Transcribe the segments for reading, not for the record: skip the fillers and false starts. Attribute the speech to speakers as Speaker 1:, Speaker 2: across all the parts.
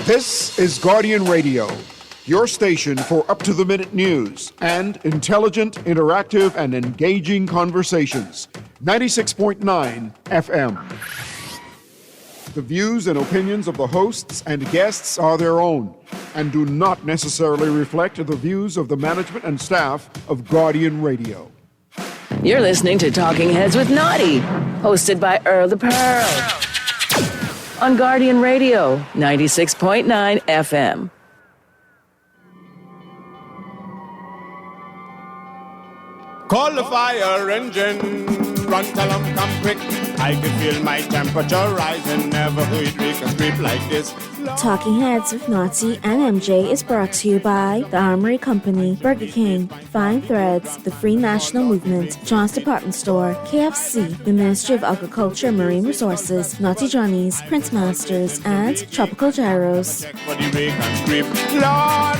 Speaker 1: This is Guardian Radio, your station for up-to-the-minute news and intelligent, interactive, and engaging conversations. 96.9 FM. The views and opinions of the hosts and guests are their own and do not necessarily reflect the views of the management and staff of Guardian Radio.
Speaker 2: You're listening to Talking Heads with Naughty, hosted by Earl the Pearl. On Guardian Radio, 96.9 FM.
Speaker 3: Call the fire engine, run, tell them come quick. I can feel my temperature rising, never could we can creep like this.
Speaker 4: Talking Heads with Naughty and MJ is brought to you by The Armory Company, Burger King, Fine Threads, The Free National Movement, John's Department Store, KFC, the Ministry of Agriculture and Marine Resources, Naughty Johnny's, Prince Masters, and Tropical Gyros.
Speaker 3: Lord,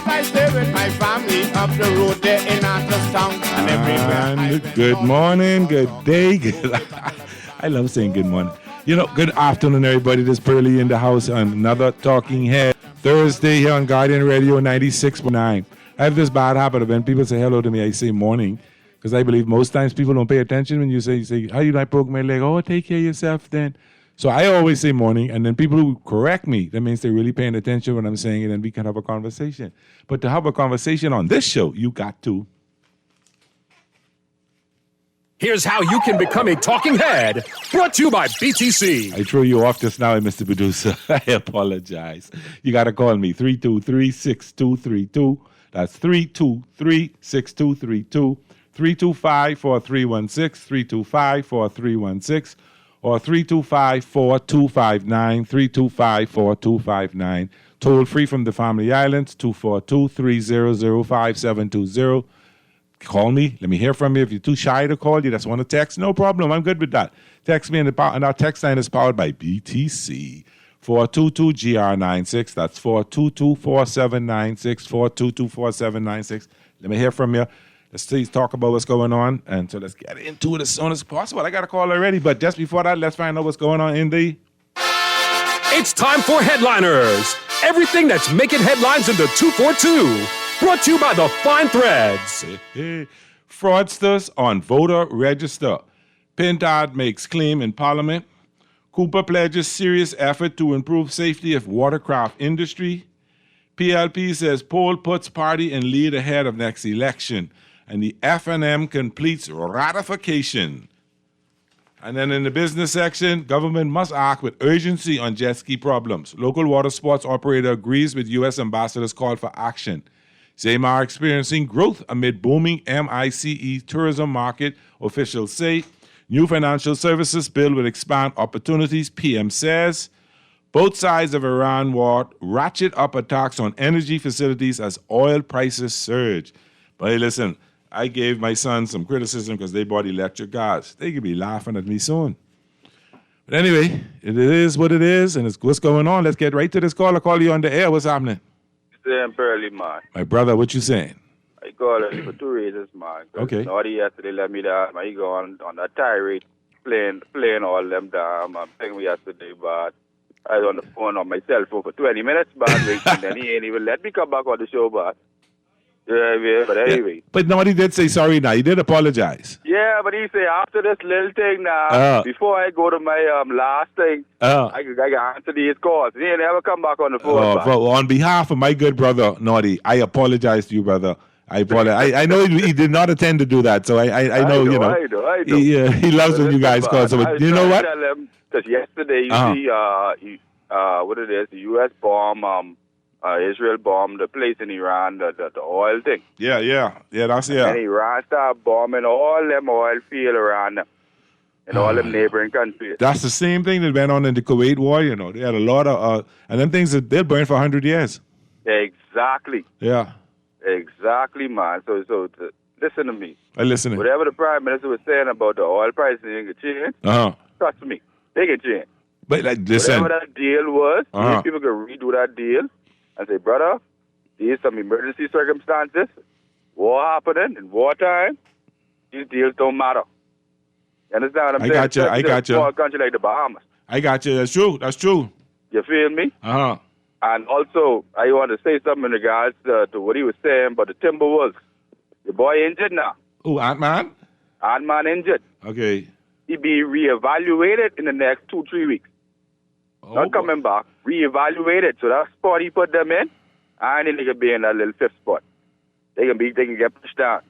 Speaker 3: I stay with my family up the road there in Atlastown and everywhere.
Speaker 5: And good morning, good day, good. I love saying good morning. You know, good afternoon, everybody. This Pearly in the house on another Talking Head Thursday here on Guardian Radio 96.9. I have this bad habit of when people say hello to me, I say morning, because I believe most times people don't pay attention when you say, how you like broke my leg? Oh, take care of yourself then. So I always say morning, and then people who correct me, that means they're really paying attention when I'm saying it, and we can have a conversation. But to have a conversation on this show, you got to.
Speaker 6: Here's how you can become a talking head. Brought to you by BTC.
Speaker 5: I threw you off just now, Mr. Producer. I apologize. You got to call me, 323-6232. That's 323-6232. 325-4316, 325-4316, or 325-4259, 325-4259. Toll free from the Family Islands, 242-300-5720. Call me. Let me hear from you. If you're too shy to call, you just want to text, no problem. I'm good with that. Text me, and our text line is powered by BTC. 422-GR96. That's 422-4796, 422-4796. Let me hear from you. Let's please talk about what's going on. And so let's get into it as soon as possible. I got a call already, but just before that, let's find out what's going on in the...
Speaker 6: It's time for Headliners. Everything that's making headlines in the 242. Brought to you by the Fine Threads.
Speaker 5: Fraudsters on voter register. Pintard makes claim in Parliament. Cooper pledges serious effort to improve safety of watercraft industry. PLP says poll puts party in lead ahead of next election. And the FNM completes ratification. And then in the business section, government must act with urgency on jet ski problems. Local water sports operator agrees with U.S. ambassador's call for action. Zaymar experiencing growth amid booming MICE tourism market, officials say. New financial services bill will expand opportunities, PM says. Both sides of Iran war ratchet up attacks on energy facilities as oil prices surge. But hey, listen, I gave my son some criticism because they bought electric cars. They could be laughing at me soon. But anyway, it is what it is, and it's what's going on. Let's get right to this call. I'll call you on the air. What's happening?
Speaker 7: Saying Pearly, man.
Speaker 5: My brother, what you saying?
Speaker 7: I call it for two reasons, man.
Speaker 5: Okay.
Speaker 7: Naughty yesterday let me down. I go on that tirade, playing all them down. I'm saying me yesterday, but I was on the phone on my cell phone for 20 minutes, but and then he ain't even let me come back on the show, but yeah, but anyway.
Speaker 5: Yeah, but Naughty did say sorry now. He did apologize.
Speaker 7: Yeah, but he say after this little thing now, before I go to my last thing, I can answer these calls. He ain't never come back on the phone.
Speaker 5: Well, on behalf of my good brother, Naughty, I apologize to you, brother. I apologize. I know he did not intend to do that, so I know, you know.
Speaker 7: I know.
Speaker 5: He loves when you guys call. So, you know what?
Speaker 7: Because yesterday, see, what it is, the U.S. bomb, Israel bombed the place in Iran, the oil thing.
Speaker 5: Yeah, that's.
Speaker 7: And Iran started bombing all them oil field around them in all them neighboring countries.
Speaker 5: That's the same thing that went on in the Kuwait war, you know. They had a lot of, and them things that they'll burn for 100 years.
Speaker 7: Exactly.
Speaker 5: Yeah.
Speaker 7: Exactly, man. So listen to me.
Speaker 5: I listen.
Speaker 7: Whatever the Prime Minister was saying about the oil prices ain't going to change. Trust me, they can change.
Speaker 5: But listen.
Speaker 7: Whatever that deal was, people can redo that deal and say, brother, these some emergency circumstances, war happening in wartime, these deals don't matter. You understand what I'm saying?
Speaker 5: I got you.
Speaker 7: Small country like the Bahamas.
Speaker 5: I got you. That's true.
Speaker 7: You feel me? And also, I want to say something in regards to what he was saying about the Timberwolves. The boy injured now.
Speaker 5: Oh, Ant-Man?
Speaker 7: Ant-Man injured.
Speaker 5: Okay.
Speaker 7: He be reevaluated in the next 2-3 weeks.
Speaker 5: Oh,
Speaker 7: Not coming back, reevaluated. So that spot he put them in, and then they can be in that little fifth spot. They can get pushed down.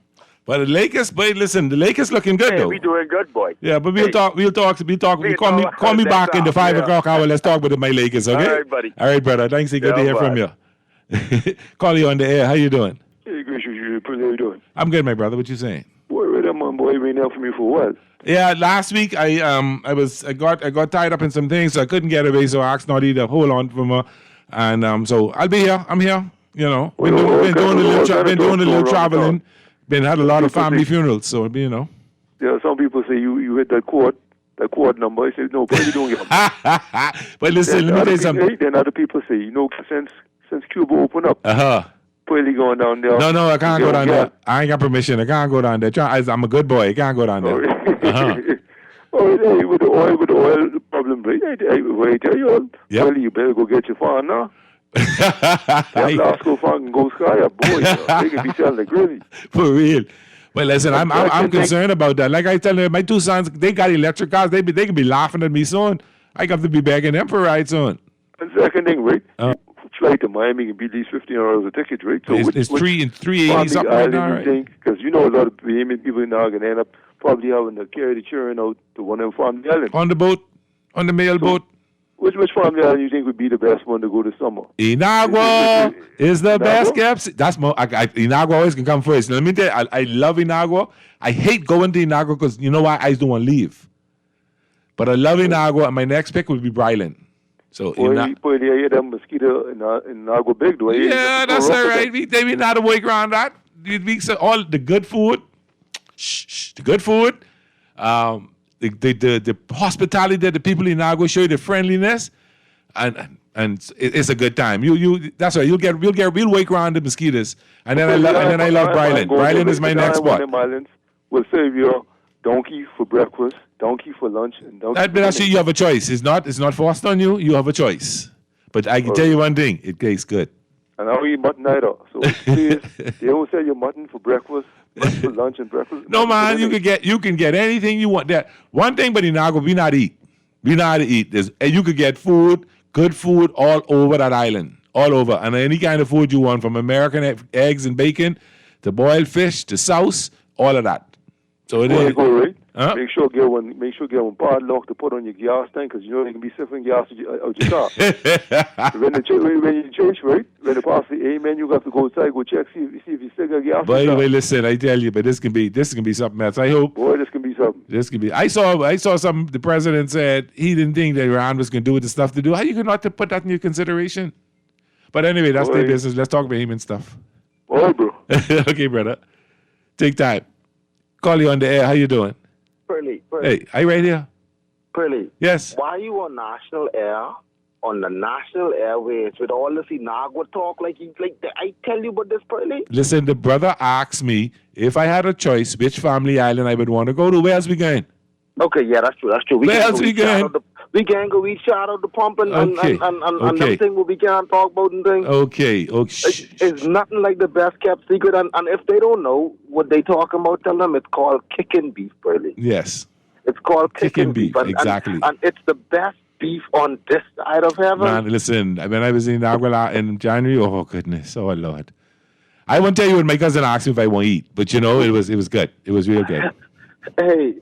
Speaker 5: But the Lakers, boy, listen, the Lakers looking good,
Speaker 7: Hey,
Speaker 5: though.
Speaker 7: we doing good, boy.
Speaker 5: Yeah, but we'll talk. Call me back in the 5 o'clock hour. Let's talk about my Lakers, okay?
Speaker 7: All right, buddy.
Speaker 5: All right, brother. Thanks. Good to hear from you. Call you on the air. How you doing?
Speaker 8: Hey, Gracious, how you doing?
Speaker 5: I'm good, my brother. What you saying?
Speaker 8: Boy, wait a minute, boy, been out for me for what?
Speaker 5: Yeah, last week I got tied up in some things, so I couldn't get away. So I asked Naughty to hold on for me, and so I'll be here. I'm here. You know, been doing a little traveling. Had a lot of family funerals, so you know.
Speaker 8: Yeah, some people say you hit that quad number. I say no, but you don't get them.
Speaker 5: But listen, let me tell you something.
Speaker 8: Then other people say, since Cuba opened up, probably going down there.
Speaker 5: No, I can't go down there. I ain't got permission. I can't go down there. I'm a good boy. I can't go down there.
Speaker 8: Hey, with the oil problem, right? I tell you all, well, you better go get your farm now. That Lasco farm can go sky up, boy. They can be selling the gritty.
Speaker 5: For real. But listen, I'm concerned about that. Like I tell you, my two sons, they got electric cars. They can be laughing at me soon. I got to be begging them for rides soon.
Speaker 8: And second thing, right? Flight to Miami can be at least $15 a ticket, right? So
Speaker 5: it's $380 something right now, right?
Speaker 8: Because you know a lot of Bahamian people now are going to end up probably having to carry the children out to one of them family islands.
Speaker 5: On the boat, on the mail boat.
Speaker 8: Which family island you think would be the best one to go this summer?
Speaker 5: Inagua is the best kept. That's more. Inagua always can come first. Now, let me tell you, I love Inagua. I hate going to Inagua because you know why? I just don't want to leave. But I love Inagua, and my next pick would be Bryland. So
Speaker 8: you hear them mosquito in Inagua big, do you?
Speaker 5: Yeah, that's all right. We not a way around that. All the good food. The good food. The hospitality that the people in Inagua show you, the friendliness, and it's a good time. That's right. We'll wake around the mosquitoes, and then I love Bryland. Bryland is my next spot.
Speaker 8: We'll serve you donkey for breakfast, donkey for lunch, and donkey.
Speaker 5: But actually, you have a choice. It's not forced on you. You have a choice. But I can tell you one thing: it tastes good.
Speaker 8: And I don't eat mutton either. So please, they don't sell you mutton for breakfast. For lunch and breakfast.
Speaker 5: No man, you can get anything you want. There, one thing, but in Inagua, we not eat. We know how to eat. And you could get food, good food, all over that island, all over, and any kind of food you want, from American eggs and bacon to boiled fish to sauce, all of that. So it is.
Speaker 8: Go, right? Huh? Make sure get one padlock to put on your gas tank, because you know they can be siphoned gas out your car. when you church, right? When the pastor say amen, you got to go outside, go check, see if you still got gas.
Speaker 5: By the way, listen, I tell you, but this can be something else. I hope.
Speaker 8: Boy, this can be something.
Speaker 5: This can be. I saw some. The president said he didn't think that Iran was going to do the stuff to do. How you could not to put that in your consideration? But anyway, that's their business. Let's talk Bahamian stuff.
Speaker 8: All right, bro.
Speaker 5: Okay, brother. Take time. Call you on the air. How you doing?
Speaker 9: Pearly.
Speaker 5: Hey, are you right here?
Speaker 9: Pearly.
Speaker 5: Yes.
Speaker 9: Why are you on national air, on the national airways, with all this Inagua talk? I tell you about this, Pearly.
Speaker 5: Listen, the brother asked me if I had a choice, which family island I would want to go to. Where else we going?
Speaker 9: Okay, yeah, that's true.
Speaker 5: Where else we going?
Speaker 9: We can't go eat shot out the pump and them thing where we can't talk about and things.
Speaker 5: Okay.
Speaker 9: It's nothing like the best kept secret. And if they don't know what they talking about, tell them it's called kicking beef, Pearly.
Speaker 5: Yes.
Speaker 9: It's called kicking beef.
Speaker 5: Exactly.
Speaker 9: And it's the best beef on this side of heaven.
Speaker 5: Man, listen, when I was in Aguila in January, oh goodness, oh Lord. I won't tell you when my cousin asked me if I want to eat, but you know, it was good. It was real good.
Speaker 9: Hey,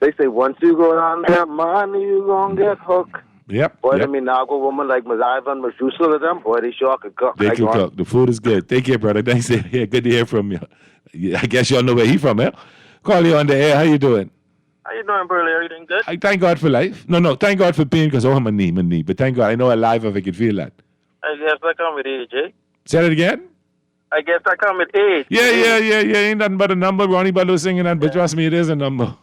Speaker 9: they say once you go down there, money, you gonna get hooked.
Speaker 5: Yep.
Speaker 9: Boy, I mean, Nago woman like Maziva and Mazusa of them, boy, they sure could cook.
Speaker 5: They can cook. The food is good. Take care, brother. Thanks. Yeah, good to hear from you. I guess y'all know where he from, eh? Call you on the air. How you doing?
Speaker 10: How you doing, Burley? Are you doing good?
Speaker 5: I thank God for life. No, thank God for pain, because my knee. But thank God, I know alive if I could feel that.
Speaker 10: I guess that come with age, eh?
Speaker 5: Say that again?
Speaker 10: I guess that come with age.
Speaker 5: Yeah. Ain't nothing but a number. Ronnie Butler was singing that, but trust me, it is a number.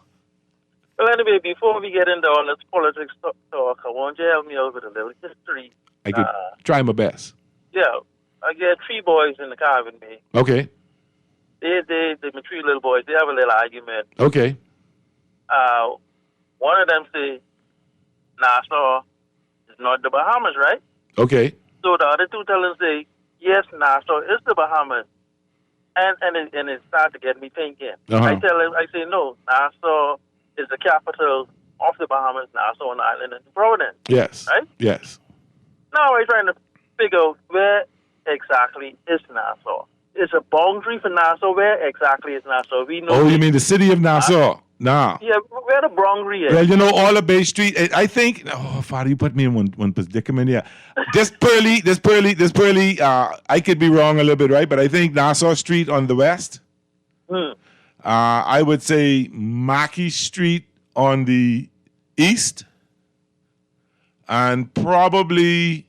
Speaker 10: Well, anyway, before we get into all this politics talk, I want you to help me out with a little history.
Speaker 5: I could try my best.
Speaker 10: Yeah, I get 3 boys in the car with me.
Speaker 5: Okay.
Speaker 10: They my 3 little boys, they have a little argument.
Speaker 5: Okay.
Speaker 10: One of them say, Nassau is not the Bahamas, right?
Speaker 5: Okay.
Speaker 10: So the other two tell us, say, yes, Nassau is the Bahamas. And it started to get me thinking.
Speaker 5: Uh-huh.
Speaker 10: I say, no, Nassau is the capital of the Bahamas, Nassau, an island in Providence.
Speaker 5: Yes.
Speaker 10: Right?
Speaker 5: Yes.
Speaker 10: Now I'm trying to figure out where exactly is Nassau. Is a boundary for Nassau? Where exactly is Nassau? We know.
Speaker 5: Oh, you mean the city of Nassau? Nah.
Speaker 10: Yeah, where the boundary is.
Speaker 5: Well, you know, all of Bay Street, I think, oh, Father, you put me in one predicament here. This Pearly, I could be wrong a little bit, right? But I think Nassau Street on the west. I would say Mackey Street on the east. And probably...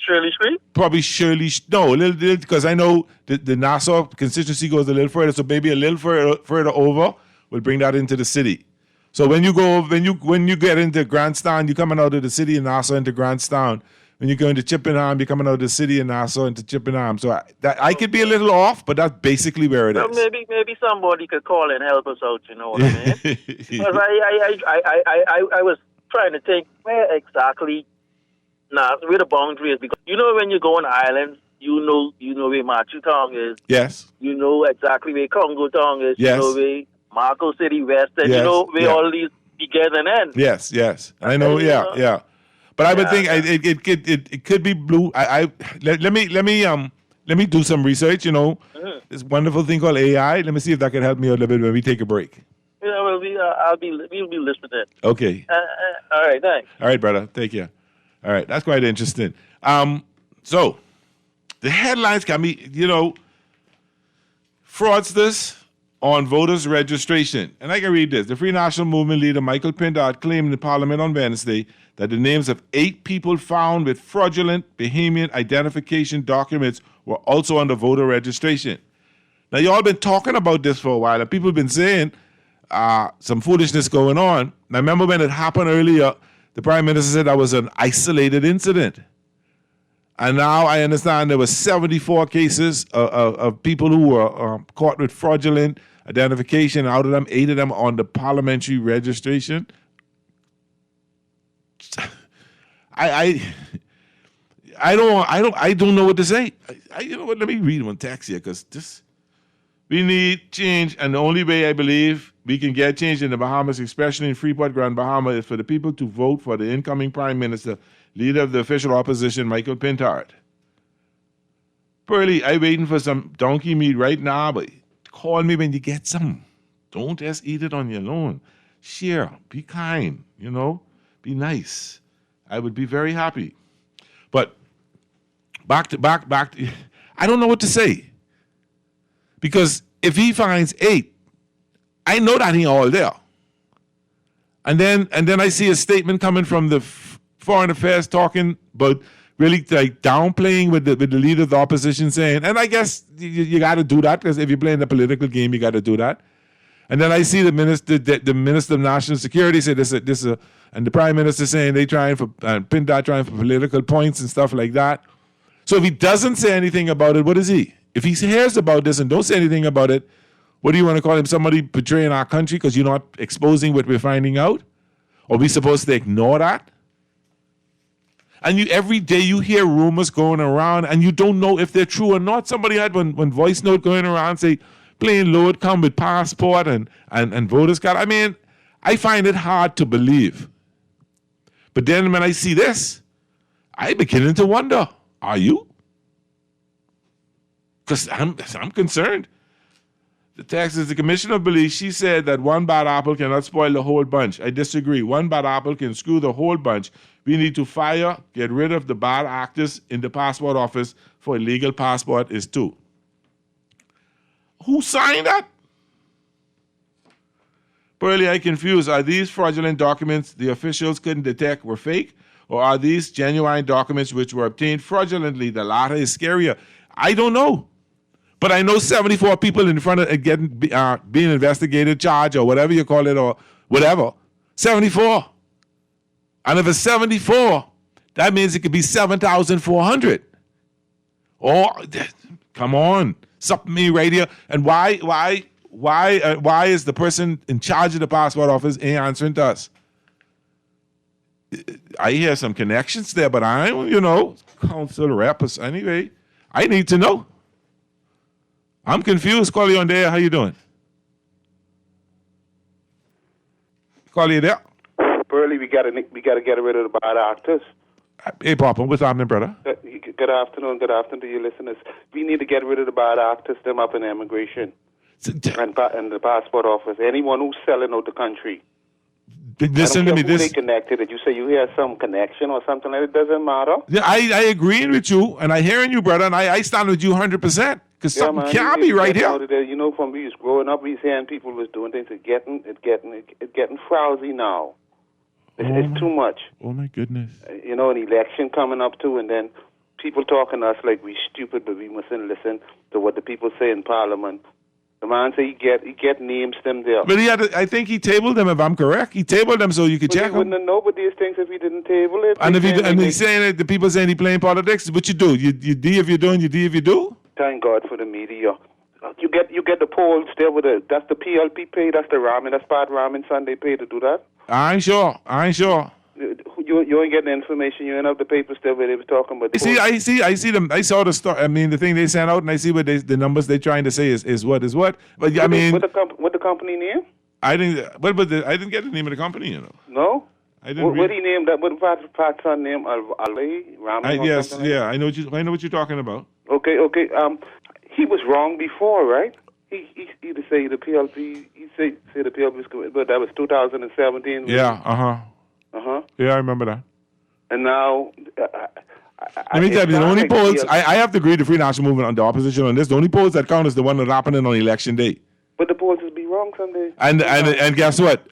Speaker 10: Shirley Street?
Speaker 5: Probably Shirley. No, a little because I know the Nassau constituency goes a little further, so maybe a little further over will bring that into the city. So when you get into Grantstown, you're coming out of the city of Nassau into Grantstown. When you go into Chippenham, you're coming out of the city of Nassau into Chippenham. So I could be a little off, but that's basically where it is.
Speaker 10: Maybe somebody could call and help us out. You know what I mean? Because I was trying to think where exactly. Where the boundary is, because you know when you go on islands, you know where Machu Town is.
Speaker 5: Yes.
Speaker 10: You know exactly where Congo Town is.
Speaker 5: Yes.
Speaker 10: You know where Marco City West, and
Speaker 5: yes.
Speaker 10: you know where all these begin and end.
Speaker 5: Yes. I know. Yeah. But I would think it could be blue. Let me do some research. You know, this wonderful thing called AI. Let me see if that can help me a little bit when we take a break.
Speaker 10: Yeah, well, we'll be listening.
Speaker 5: Okay.
Speaker 10: All right. Thanks.
Speaker 5: All right, brother. Take care. All right, that's quite interesting. So the headlines got me, fraudsters on voters' registration. And I can read this. The Free National Movement leader Michael Pindart claimed in Parliament on Wednesday that the names of 8 people found with fraudulent Bahamian identification documents were also on the voter registration. Now, you all been talking about this for a while, and people have been saying some foolishness going on. Now, remember when it happened earlier, the Prime Minister said that was an isolated incident. And now I understand there were 74 cases of people who were caught with fraudulent identification. Out of them, 8 of them on the parliamentary registration. I don't know what to say. You know what? Let me read one text here, because we need change, and the only way I believe we can get change in the Bahamas, especially in Freeport, Grand Bahama, is for the people to vote for the incoming Prime Minister, leader of the official opposition, Michael Pindart. Pearly, I'm waiting for some donkey meat right now, but call me when you get some. Don't just eat it on your own. Share, be kind, be nice. I would be very happy. But back to I don't know what to say. Because if he finds 8, I know that he all there. And then I see a statement coming from the Foreign Affairs talking about really like downplaying with the leader of the opposition, saying, and I guess you got to do that, because if you're playing the political game, you got to do that. And then I see the Minister of National Security say this, and the Prime Minister saying they trying for, and Pindart trying for political points and stuff like that. So if he doesn't say anything about it, what is he? If he hears about this and don't say anything about it, what do you want to call him? Somebody betraying our country because you're not exposing what we're finding out? Or are we supposed to ignore that? And every day you hear rumors going around and you don't know if they're true or not. Somebody had one voice note going around say, plane load come with passport and voter's card. I mean, I find it hard to believe. But then when I see this, I'm beginning to wonder, are you? Because I'm concerned. The text is the commissioner believes, she said that one bad apple cannot spoil the whole bunch. I disagree. One bad apple can screw the whole bunch. We need to get rid of the bad actors in the passport office for illegal passport is too. Who signed that? Pearly, I confused. Are these fraudulent documents the officials couldn't detect were fake? Or are these genuine documents which were obtained fraudulently? The latter is scarier. I don't know. But I know 74 people in front of being investigated, charged, or whatever you call it, or whatever. 74. And if it's 74, that means it could be 7,400. Oh, come on. Something me right here. And why is the person in charge of the passport office ain't answering to us? I hear some connections there, but I don't, council reps. Anyway, I need to know. I'm confused. Call you on there. How you doing? Call you there.
Speaker 11: Burley, we gotta get rid of the bad actors.
Speaker 5: Hey, Papa, what's happening, brother?
Speaker 11: Good afternoon to your listeners. We need to get rid of the bad actors, them up in immigration and the passport office. Anyone who's selling out the country.
Speaker 5: Listen to me.
Speaker 11: They connected. Did you say you hear some connection or something like that? It doesn't matter.
Speaker 5: Yeah, I agree with you, and I hearing you, brother, and I stand with you 100%. Because something can't be right here.
Speaker 11: From we was growing up, we was hearing people was doing things. It's getting frowsy now. It's too much.
Speaker 5: Oh my goodness.
Speaker 11: An election coming up too, and then people talking to us like we stupid, but we mustn't listen to what the people say in Parliament. The man say he get names them there.
Speaker 5: But I think he tabled them, if I'm correct. He tabled them so you could check them.
Speaker 11: Wouldn't have known about these things if he didn't table it.
Speaker 5: And he's saying that the people saying he playing politics. What you do? You D if you're doing, you D if you do?
Speaker 11: Thank God for the media. You get the polls there that's the PLP pay, that's the ramen, that's part ramen Sunday pay to do that.
Speaker 5: I ain't sure.
Speaker 11: You ain't getting the information. You ain't have the papers there where they were talking about.
Speaker 5: I see them. I saw the story. I mean, the thing they sent out, and I see what the numbers they're trying to say is what. But I mean,
Speaker 11: what the company name?
Speaker 5: I didn't. I didn't get the name of the company.
Speaker 11: No.
Speaker 5: I didn't.
Speaker 11: What he named that? What Pat's son name? Ali Ramen.
Speaker 5: Yes. Yeah. I know what you're talking about.
Speaker 11: Okay. He was wrong before, right? He say the PLP. He say the PLP was good, but that was 2017.
Speaker 5: Yeah. Yeah, I remember that.
Speaker 11: And now,
Speaker 5: let me tell you, the only polls I have to agree with the Free National Movement on the opposition on this. The only polls that count is the one that happening on election day.
Speaker 11: But the polls will be wrong someday.
Speaker 5: And guess what?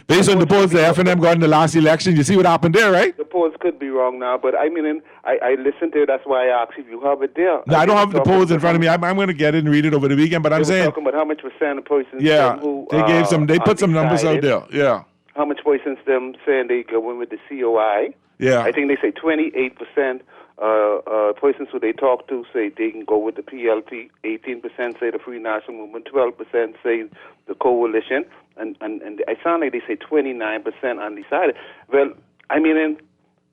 Speaker 5: Based on the polls the FNM got in the last election, you see what happened there, right?
Speaker 11: The polls could be wrong now, but I mean, I listened to it. That's why I asked if you have it there.
Speaker 5: No, I don't have the polls in front of me. I'm going to get it and read it over the weekend. But I'm saying
Speaker 11: talking about how much percent of persons.
Speaker 5: Yeah,
Speaker 11: who,
Speaker 5: they put some numbers out there. Yeah.
Speaker 11: How much persons them saying they go in with the COI?
Speaker 5: Yeah.
Speaker 11: I think they say 28%. Persons who they talk to say they can go with the PLP, 18% say the Free National Movement, 12% say the coalition, and I sound like they say 29% undecided. Well, I mean,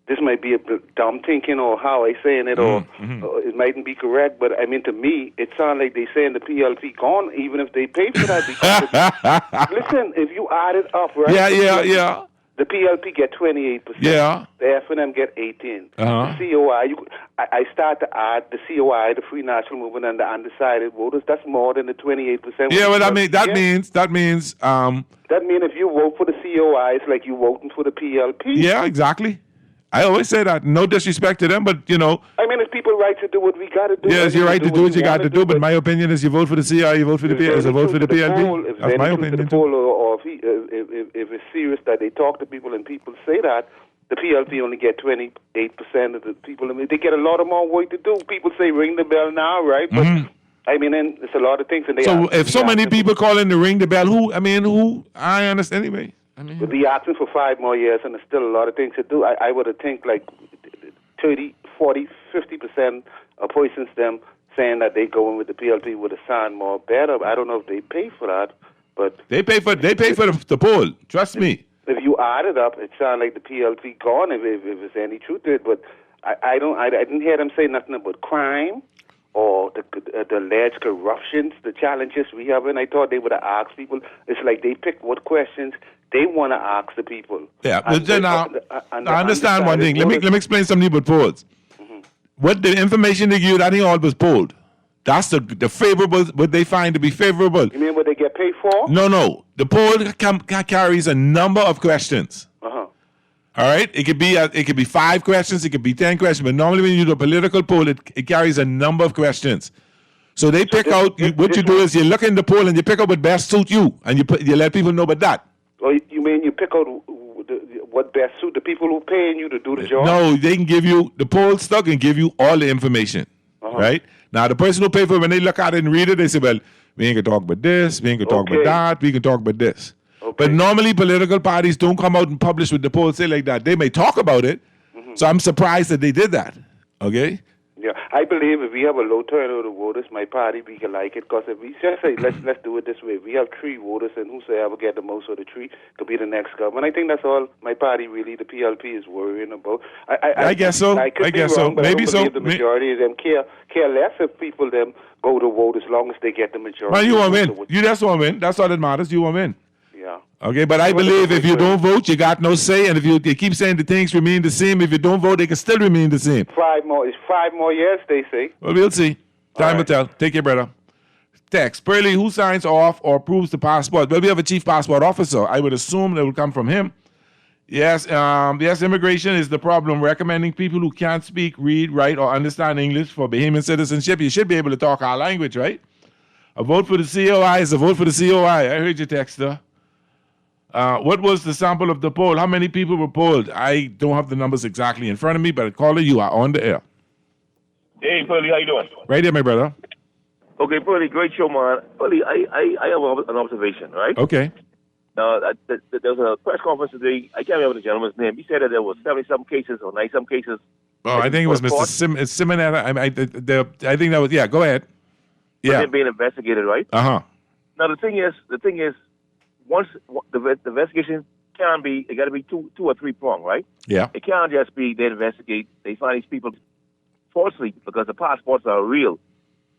Speaker 11: this might be a dumb thinking or how I saying it, or it mightn't be correct, but I mean, to me, it sounds like they saying the PLP gone, even if they pay for that. Because listen, if you add it up, right?
Speaker 5: Yeah.
Speaker 11: The PLP get 28%.
Speaker 5: Yeah.
Speaker 11: The FNM get 18%.
Speaker 5: Uh-huh.
Speaker 11: The COI, I start to add the COI, the Free National Movement, and the undecided voters. That's more than the 28%.
Speaker 5: Yeah, well, that means. That means.
Speaker 11: That means if you vote for the COI, it's like you voting for the PLP.
Speaker 5: Yeah, exactly. I always say that. No disrespect to them, but
Speaker 11: I mean, it's people's right to do what we got to do.
Speaker 5: Yes, you're right to do what you got to do. But my opinion is, you vote for the CI, you vote for the PLP, you vote for the PLP. That's my opinion too.
Speaker 11: Or if it's serious that they talk to people and people say that, the PLP only get 28% of the people. I mean, they get a lot of more work to do. People say ring the bell now, right? But I mean, and it's a lot of things. And
Speaker 5: if so many people call in to ring the bell, who? I understand anyway.
Speaker 11: But be asking for 5 more years, and there's still a lot of things to do. I would have think like 30, 40, 50% of persons them saying that they go in with the PLP would have sound more better. I don't know if they pay for that, but
Speaker 5: they pay for the poll. Trust me.
Speaker 11: If you add it up, it sounds like the PLP gone. If there's any truth to it, but I didn't hear them say nothing about crime or the alleged corruptions, the challenges we have. And I thought they would have asked people. It's like they pick what questions they want to ask the people.
Speaker 5: Yeah, but then I understand one thing. Let me explain something about polls. What the information they give you, that ain't all was polled. That's the favorable, what they find to be favorable.
Speaker 11: You mean what they get paid for?
Speaker 5: No. The poll carries a number of questions.
Speaker 11: All
Speaker 5: right? It could be 5 questions, it could be 10 questions, but normally when you do a political poll, it carries a number of questions. So they pick out, what you do is you look in the poll and you pick out what best suit you, and you let people know about that.
Speaker 11: Well, you mean you pick out what best suit the people who paying you to do the job?
Speaker 5: No, they can give you, the poll stuck and give you all the information, right? Now, the person who pay for it, when they look at it and read it, they say, well, we ain't going to talk about this, we ain't going to talk about that, we can talk about this. But normally political parties don't come out and publish what the polls say like that. They may talk about it, so I'm surprised that they did that, okay?
Speaker 11: Yeah, I believe if we have a low turnout of voters, my party, we can like it. Because if we just say, let's do it this way, if we have 3 voters, and whosoever get the most of the 3 could be the next government. I think that's all my party really, the PLP, is worrying about.
Speaker 5: I guess so.
Speaker 11: I could be
Speaker 5: guess
Speaker 11: wrong,
Speaker 5: so.
Speaker 11: but
Speaker 5: Maybe
Speaker 11: I don't
Speaker 5: so.
Speaker 11: believe the majority of them care less if people them go to vote as long as they get the majority.
Speaker 5: Well, you won't win. You just won't win. That's all that matters. You won't win.
Speaker 11: Yeah.
Speaker 5: Okay, but I believe if you don't vote, you got no say, and if you keep saying the things remain the same, if you don't vote, they can still remain the same.
Speaker 11: 5 more years, they say.
Speaker 5: Well, we'll see. Time will tell. Take care, brother. Text. Pearly, who signs off or approves the passport? Well, we have a chief passport officer. I would assume that will come from him. Yes, immigration is the problem. Recommending people who can't speak, read, write, or understand English for Bahamian citizenship. You should be able to talk our language, right? A vote for the COI is a vote for the COI. I heard you, Texter. What was the sample of the poll? How many people were polled? I don't have the numbers exactly in front of me, but caller, you are on the air.
Speaker 12: Hey, Pearly, how you doing?
Speaker 5: Right there, my brother.
Speaker 12: Okay, Pearly, great show, man. Pearly, I have an observation, right?
Speaker 5: Okay.
Speaker 12: There was a press conference today. I can't remember the gentleman's name. He said that there was 70-some cases or 90-some cases.
Speaker 5: Oh, I think it was Mr. Simonetta. I think that was, yeah, go ahead. Yeah.
Speaker 12: They're being investigated, right?
Speaker 5: Uh-huh.
Speaker 12: Now, the thing is, once the investigation can be, it got to be two or three pronged, right?
Speaker 5: Yeah.
Speaker 12: It can't just be they investigate, they find these people falsely because the passports are real,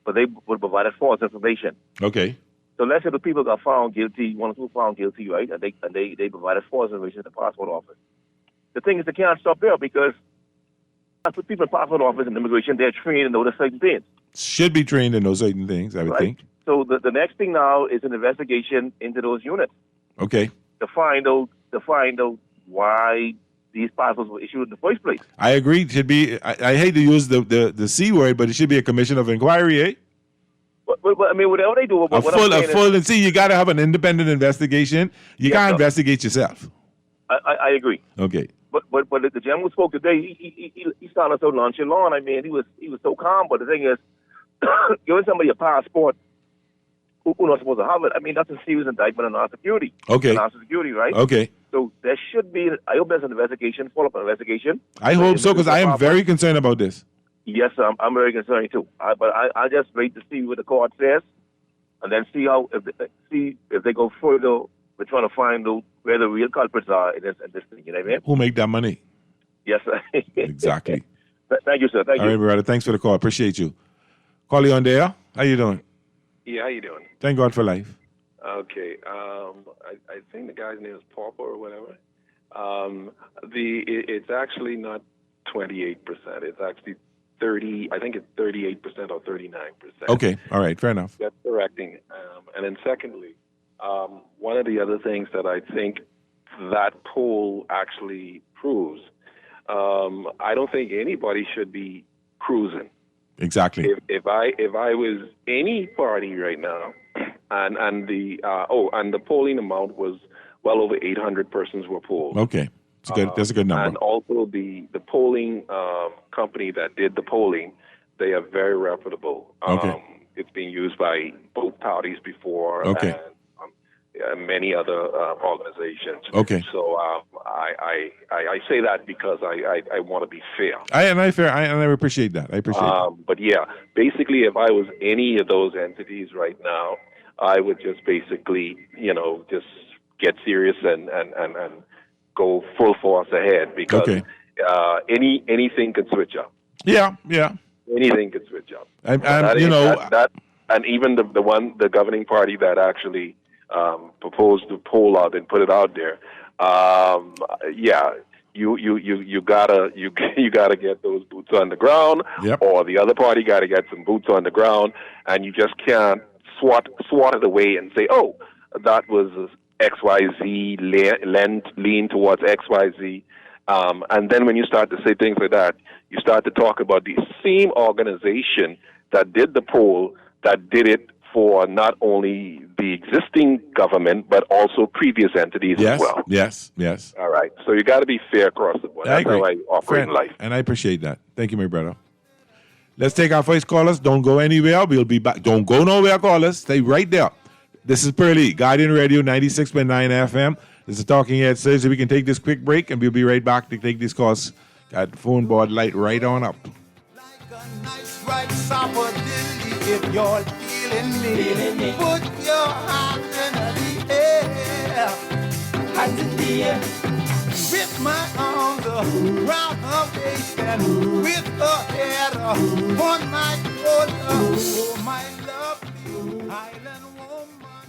Speaker 12: but they would provide false information.
Speaker 5: Okay.
Speaker 12: So let's say the people got found guilty, 1 or 2 found guilty, right? And they provided false information at the passport office. The thing is, they can't stop there because the people at the passport office and immigration, they're trained and know the certain things.
Speaker 5: Should be trained in those certain things, I would think.
Speaker 12: So the next thing now is an investigation into those units.
Speaker 5: Okay.
Speaker 12: To find out why these passports were issued in the first place.
Speaker 5: I agree. It should be. I hate to use the C word, but it should be a commission of inquiry, eh?
Speaker 12: But I mean, whatever they do,
Speaker 5: and see, you got to have an independent investigation. You can't investigate yourself.
Speaker 12: I agree.
Speaker 5: Okay.
Speaker 12: But the gentleman who spoke today, he sounded so nonchalant. I mean, he was so calm. But the thing is, giving somebody a passport who's not supposed to have it, I mean, that's a serious indictment on our security.
Speaker 5: Okay.
Speaker 12: National security, right?
Speaker 5: Okay.
Speaker 12: So there should be, I hope there's an investigation, follow-up investigation.
Speaker 5: I hope so, because I am very concerned about this.
Speaker 12: Yes, I'm very concerned too. But I just wait to see what the court says, and then see if they go further. We're trying to find out where the real culprits are in this thing. You know what I mean?
Speaker 5: Who make that money?
Speaker 12: Yes, sir.
Speaker 5: Exactly.
Speaker 12: Thank you, sir. Thank you.
Speaker 5: All right, brother. Thanks for the call. Appreciate you. Call you on there. How you doing?
Speaker 13: Yeah, how you doing?
Speaker 5: Thank God for life.
Speaker 13: Okay. I think the guy's name is Pauper or whatever. It's actually not 28%. It's actually 30. I think it's 38% or 39%.
Speaker 5: Okay. All right. Fair enough.
Speaker 13: That's correcting. And then secondly, one of the other things that I think that poll actually proves, I don't think anybody should be cruising.
Speaker 5: Exactly.
Speaker 13: If I was any party right now, and the polling amount was well over 800 persons were polled.
Speaker 5: Okay, that's a good number.
Speaker 13: And also the polling company that did the polling, they are very reputable.
Speaker 5: Okay.
Speaker 13: It's been used by both parties before.
Speaker 5: Okay.
Speaker 13: And many other organizations.
Speaker 5: Okay.
Speaker 13: So I say that because I want to be fair.
Speaker 5: I appreciate that. I appreciate that.
Speaker 13: But yeah, basically, if I was any of those entities right now, I would just basically, just get serious and go full force ahead because anything could switch up.
Speaker 5: Yeah.
Speaker 13: Anything could switch up.
Speaker 5: And
Speaker 13: even the governing party that actually proposed the poll out and put it out there. You gotta get those boots on the ground, or the other party gotta get some boots on the ground, and you just can't swat it away and say, oh, that was XYZ, lean towards XYZ. And then when you start to say things like that, you start to talk about the same organization that did the poll, that did it for not only the existing government, but also previous entities as well.
Speaker 5: Yes.
Speaker 13: All right. So you got to be fair across the board. That's how I operate in life.
Speaker 5: And I appreciate that. Thank you, my brother. Let's take our first callers. Don't go anywhere. We'll be back. Don't go nowhere, callers. Stay right there. This is Pearly, Guardian Radio 96.9 FM. This is Talking Heads. So we can take this quick break, and we'll be right back to take these calls. Got the phone board light right on up.
Speaker 14: Like a nice right, Sapadilly, if you're feeling me. Put your hands in the air. Hands in the air. With my arms around her waist and with her hair on my shoulder. Oh, my lovely island woman.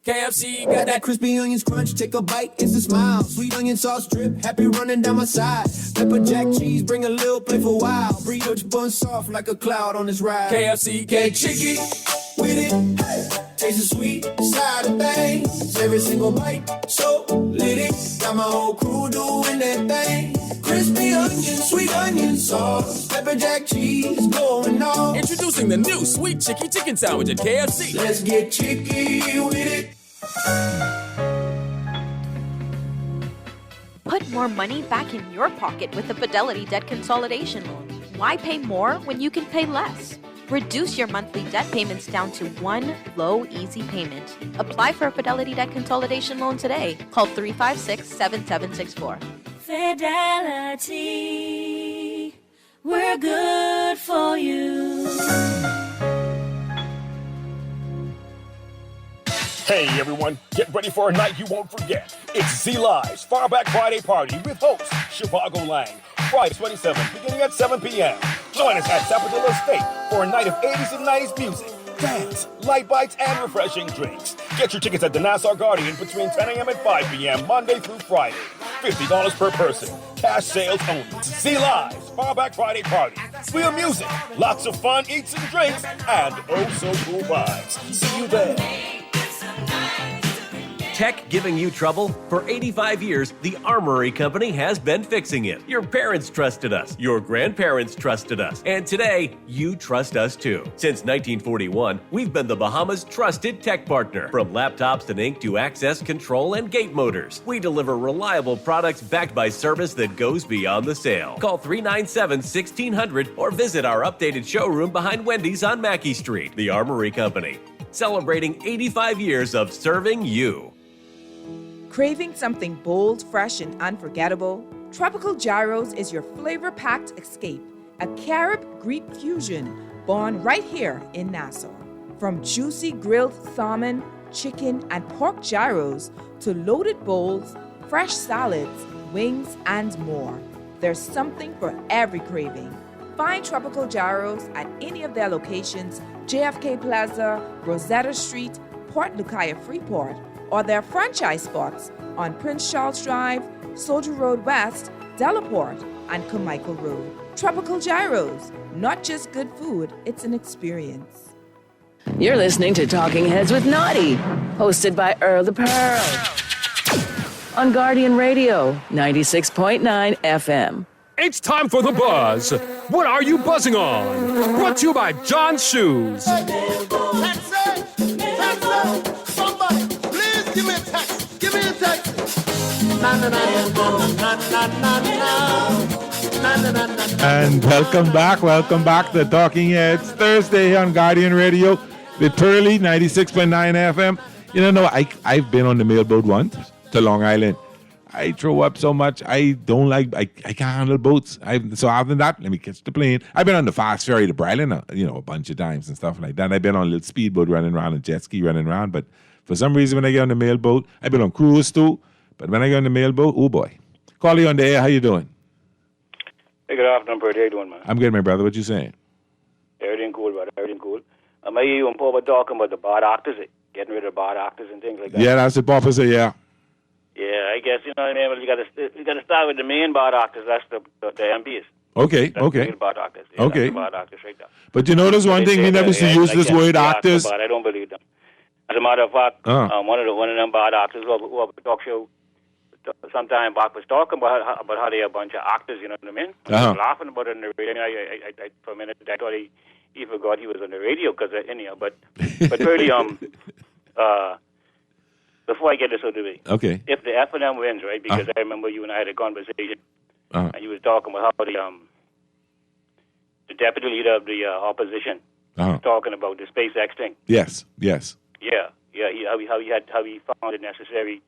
Speaker 15: KFC got that crispy onions crunch. Take a bite, it's a smile. Sweet onion sauce drip, happy running down my side. Pepper jack cheese, bring a little playful wow. Brioche bun soft like a cloud on this ride. KFC cake chicky with it. Hey. Taste the sweet side of things. Every single bite, so lit it. Got my whole crew doing that thing. Crispy onion, sweet onion sauce. Pepper jack cheese going on.
Speaker 6: Introducing the new Sweet Chicky Chicken Sandwich at KFC.
Speaker 15: Let's get chicky with it.
Speaker 16: Put more money back in your pocket with the Fidelity Debt Consolidation Loan. Why pay more when you can pay less? Reduce your monthly debt payments down to one low, easy payment. Apply for a Fidelity Debt Consolidation Loan today. Call 356-7764.
Speaker 17: Fidelity, we're good for you.
Speaker 18: Hey everyone, get ready for a night you won't forget. It's Z-Live's Far Back Friday Party with host Shivago Lang. Friday 27th, beginning at 7 p.m. Join us at Zapatilla Estate for a night of 80s and 90s music, dance, light bites, and refreshing drinks. Get your tickets at the Nassau Guardian between 10 a.m. and 5 p.m. Monday through Friday. $50 per person. Cash sales only. Z-Live's Far Back Friday Party. Real music, lots of fun, eats and drinks, and oh so cool vibes. See you there.
Speaker 19: Tech giving you trouble? For 85 years, the Armory Company has been fixing it. Your parents trusted us. Your grandparents trusted us. And today, you trust us too. Since 1941, we've been the Bahamas' trusted tech partner. From laptops and ink to access control and gate motors, we deliver reliable products backed by service that goes beyond the sale. Call 397-1600 or visit our updated showroom behind Wendy's on Mackey Street. The Armory Company, celebrating 85 years of serving you.
Speaker 20: Craving something bold, fresh, and unforgettable? Tropical Gyros is your flavor-packed escape, a Carib-Greek fusion born right here in Nassau. From juicy grilled salmon, chicken, and pork gyros to loaded bowls, fresh salads, wings, and more, there's something for every craving. Find Tropical Gyros at any of their locations, JFK Plaza, Rosetta Street, Port Lucaya Freeport, or their franchise spots on Prince Charles Drive, Soldier Road West, Delaport, and Carmichael Road. Tropical Gyros, not just good food, it's an experience.
Speaker 2: You're listening to Talking Heads with Naughty, hosted by Earl the Pearl. On Guardian Radio, 96.9 FM.
Speaker 6: It's time for The Buzz. What are you buzzing on? Brought to you by John's Shoes.
Speaker 14: Somebody, please give me a taxi. Give me a taxi.
Speaker 5: And welcome back to Talking Heads Thursday on Guardian Radio with Pearly 96.9 FM. You know, I've been on the mailboat once to Long Island. I throw up so much. I don't like, I can't handle boats. So other than that, let me catch the plane. I've been on the fast ferry to Bryland, a bunch of times and stuff like that. I've been on a little speedboat running around and jet ski running around. But for some reason, when I get on the mailboat, I've been on cruise too. But when I get on the mailboat, oh boy. Call you on the air. How you doing?
Speaker 21: Hey, good afternoon, Bert. How you doing, man?
Speaker 5: I'm good, my brother. What you saying?
Speaker 21: Everything cool, brother. Everything cool. I hear you and Papa talking about the bad actors, getting rid of bad actors and things like that.
Speaker 5: Yeah, that's what Papa said, yeah.
Speaker 21: Yeah, I guess, you know what I mean? Well, you got to start with the main bad actors. That's the MPs.
Speaker 5: Okay,
Speaker 21: that's
Speaker 5: okay.
Speaker 21: The bad actors. Yeah,
Speaker 5: okay.
Speaker 21: That's the bad actors right there.
Speaker 5: But you know, there's one thing we never used to use this word actors.
Speaker 21: But I don't believe them. As a matter of fact, one of them bad actors who have a talk show sometime back was talking about how they are a bunch of actors, you know what I mean? I was laughing about it on the radio. I for a minute, I thought he forgot he was on the radio, because anyhow, but really, before I get this out of the way,
Speaker 5: okay.
Speaker 21: If the F&M wins, right, because I remember you and I had a conversation, and you was talking about how the deputy leader of the opposition was talking about the SpaceX thing.
Speaker 5: Yes.
Speaker 21: Yeah. How he found it necessary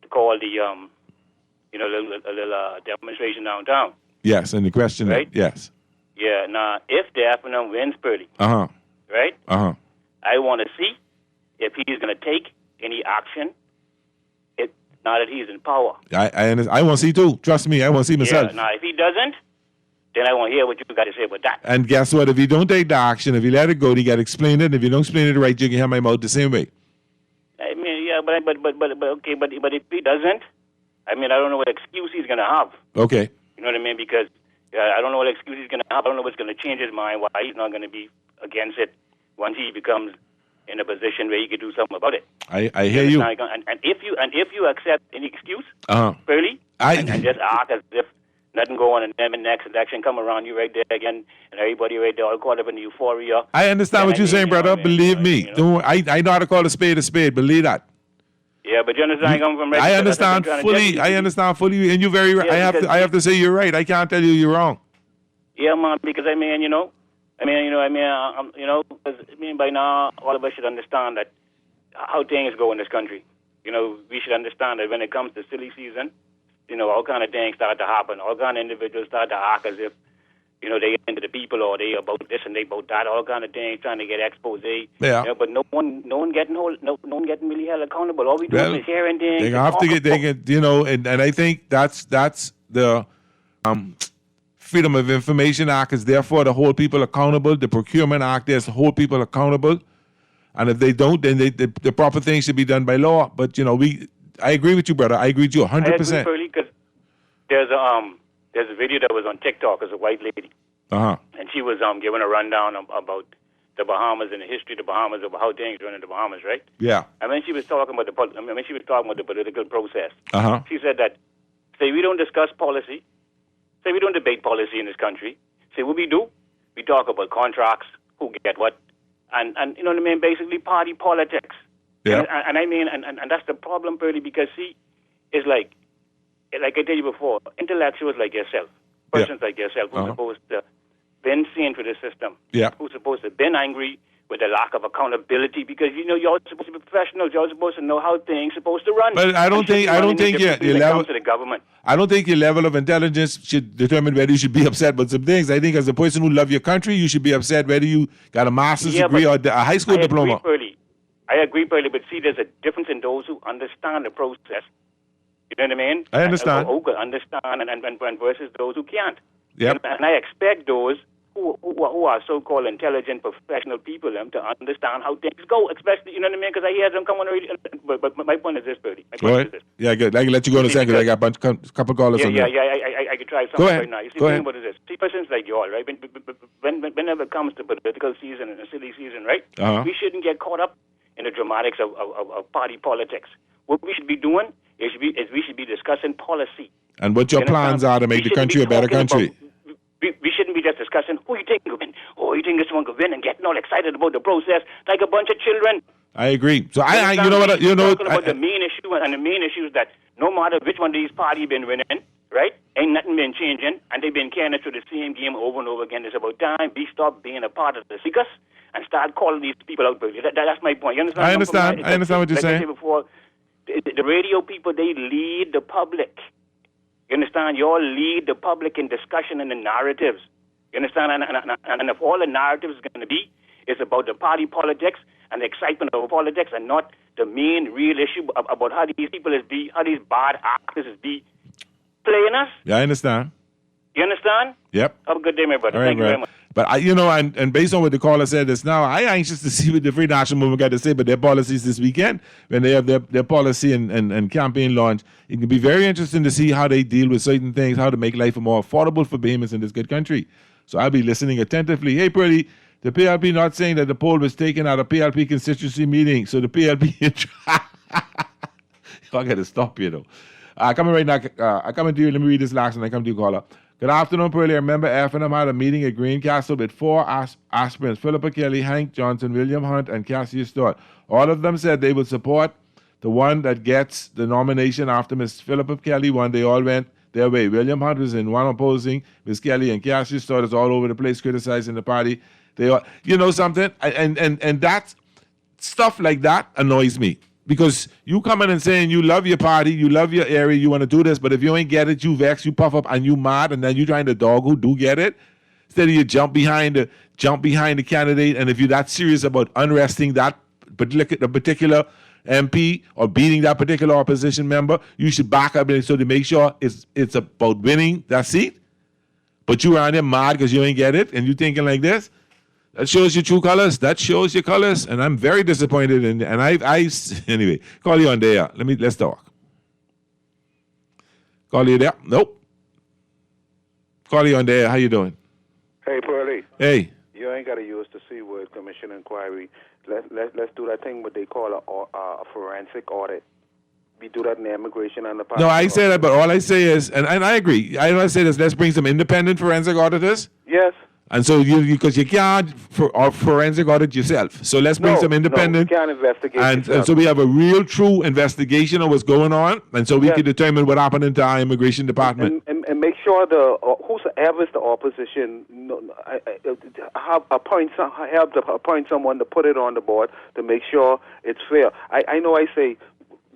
Speaker 21: to call the a little demonstration downtown.
Speaker 5: Yes, and the question,
Speaker 21: right?
Speaker 5: Yes.
Speaker 21: Yeah, now, if the FNM wins Pearly,
Speaker 5: Uh-huh.
Speaker 21: right,
Speaker 5: Uh-huh.
Speaker 21: I want to see if he's going to take any action now that he's in power.
Speaker 5: I want to see too. Trust me, I want to see myself.
Speaker 21: Yeah, now, if he doesn't, then I want to hear what you got to say about that.
Speaker 5: And guess what? If you don't take the action, if you let it go, you got to explain it. If you don't explain it right, you can hear my mouth the same way.
Speaker 21: I mean, yeah, but okay, but if he doesn't, I mean, I don't know what excuse he's going to have.
Speaker 5: Okay.
Speaker 21: You know what I mean? Because I don't know what excuse he's going to have. I don't know what's going to change his mind, why he's not going to be against it once he becomes in a position where he could do something about it.
Speaker 5: I hear you.
Speaker 21: And if you accept any excuse,
Speaker 5: Uh-huh.
Speaker 21: Pearly, and just act as if nothing go on, and then the next election come around, you right there again, and everybody right there all caught up in the euphoria.
Speaker 5: I understand what you're saying, brother. Believe me. I know how to call a spade. Believe that.
Speaker 21: Yeah, but you understand I come from
Speaker 5: I understand fully. I understand fully, and you're very right.
Speaker 21: Yeah,
Speaker 5: I have to say you're right. I can't tell you you're wrong.
Speaker 21: Yeah, man, because I mean, by now all of us should understand that how things go in this country. You know, we should understand that when it comes to silly season, all kind of things start to happen. All kind of individuals start to act as if, they into the people or they about this and they about that. All kind of things trying to get expose.
Speaker 5: Yeah.
Speaker 21: But no one getting really held accountable. All we do is hearing things.
Speaker 5: They have to get, and I think that's the Freedom of Information Act is therefore to hold people accountable. The Procurement Act is to hold people accountable. And if they don't, then the proper thing should be done by law. But, I agree with you, brother. I agree with you 100%.
Speaker 21: I agree, because there's a video that was on TikTok as a white lady.
Speaker 5: Uh-huh.
Speaker 21: And she was giving a rundown about the Bahamas and the history of the Bahamas, about how things run in the Bahamas, right?
Speaker 5: Yeah.
Speaker 21: And when she was talking about the political process,
Speaker 5: Uh-huh.
Speaker 21: she said that, say we don't discuss policy, say we don't debate policy in this country. Say what we do, we talk about contracts, who get what, and you know what I mean, basically party politics.
Speaker 5: Yeah.
Speaker 21: And I mean, and that's the problem, Pearly, because see, it's like I tell you before, intellectuals like yourself, persons like yourself, who's supposed to been seen for the system, who's supposed to been angry with the lack of accountability, because you're supposed to be professionals, you're supposed to know how things supposed to run.
Speaker 5: But I don't think your level
Speaker 21: to the government.
Speaker 5: I don't think your level of intelligence should determine whether you should be upset with some things. I think as a person who loves your country, you should be upset whether you got a master's degree or a high school diploma.
Speaker 21: I agree, Pearly, but see, there's a difference in those who understand the process. You know what I mean?
Speaker 5: I understand.
Speaker 21: Who can understand and versus those who can't.
Speaker 5: Yep.
Speaker 21: And I expect those who are so-called intelligent, professional people to understand how things go, especially, you know what I mean? Because I hear them come on the radio. But my point is this, Pearly.
Speaker 5: Go ahead. Yeah, good. I can let you go in a second because I got a couple callers on there.
Speaker 21: I could try something right now. You see, the thing about it is this. See, persons like you all, right? Whenever it comes to political season and a silly season, right?
Speaker 5: Uh-huh.
Speaker 21: We shouldn't get caught up in the dramatics of party politics. What we should be doing is we should be discussing policy.
Speaker 5: And what your plans are to make the country a better country.
Speaker 21: We shouldn't be just discussing who you think will win, or you think this one could win, and getting all excited about the process like a bunch of children.
Speaker 5: I agree. So
Speaker 21: talking about the main issue, and the main issue is that no matter which one of these parties been winning, right, ain't nothing been changing, and they've been carrying us through the same game over and over again. It's about time we stop being a part of the seekers and start calling these people out. That's my point. You understand?
Speaker 5: I understand. I understand what you're saying.
Speaker 21: Like I said before, the radio people, they lead the public. You understand? You all lead the public in discussion and the narratives. You understand? And if all the narratives is going to be is about the party politics and the excitement of politics, and not the main real issue about how these people how these bad actors be playing us.
Speaker 5: Yeah, I understand.
Speaker 21: You understand?
Speaker 5: Yep.
Speaker 21: Have a good day, my brother.
Speaker 5: All right,
Speaker 21: Thank you very much.
Speaker 5: But and based on what the caller said just now, I'm anxious to see what the Free National Movement got to say about their policies this weekend when they have their policy and campaign launch. It can be very interesting to see how they deal with certain things, how to make life more affordable for Bahamians in this good country. So I'll be listening attentively. Hey, Pearly, the PLP not saying that the poll was taken at a PLP constituency meeting, so the PLP... I got to stop you, though. Coming right now, I come to you. Let me read this last and I come to you, caller. Good afternoon, Pearly. I remember FNM had a meeting at Greencastle with 4 aspirants, Philippa Kelly, Hank Johnson, William Hunt, and Cassius Stewart. All of them said they would support the one that gets the nomination after Miss Philippa Kelly won. They all went their way. William Hunt was in one opposing Miss Kelly, and Cassius Stewart is all over the place criticizing the party. They all, something? And that stuff like that annoys me. Because you coming and saying you love your party, you love your area, you want to do this, but if you ain't get it, you vex, you puff up, and you mad, and then you trying to dog who do get it. Instead of you jump behind the candidate, and if you're that serious about unresting that particular MP or beating that particular opposition member, you should back up so to make sure it's about winning that seat. But you around there mad because you ain't get it, and you thinking like this. That shows your true colors. That shows your colors, and I'm very disappointed. And I anyway, call you on there. Let's talk. Call you there. Nope. Call you on there. How you doing?
Speaker 11: Hey, Pearlie.
Speaker 5: Hey.
Speaker 11: You ain't got to use the C word, commission inquiry. Let's do that thing what they call a forensic audit. We do that in the immigration and the passport.
Speaker 5: No, I say that, but all I say is, and I agree. I say this. Let's bring some independent forensic auditors.
Speaker 11: Yes.
Speaker 5: And so because you can't forensic audit yourself. So let's bring some independent.
Speaker 11: No, you can't investigate
Speaker 5: and so we have a real true investigation of what's going on. And so we can determine what happened into our immigration department.
Speaker 11: And make sure whosoever is the opposition appoint someone to put it on the board to make sure it's fair. I know I say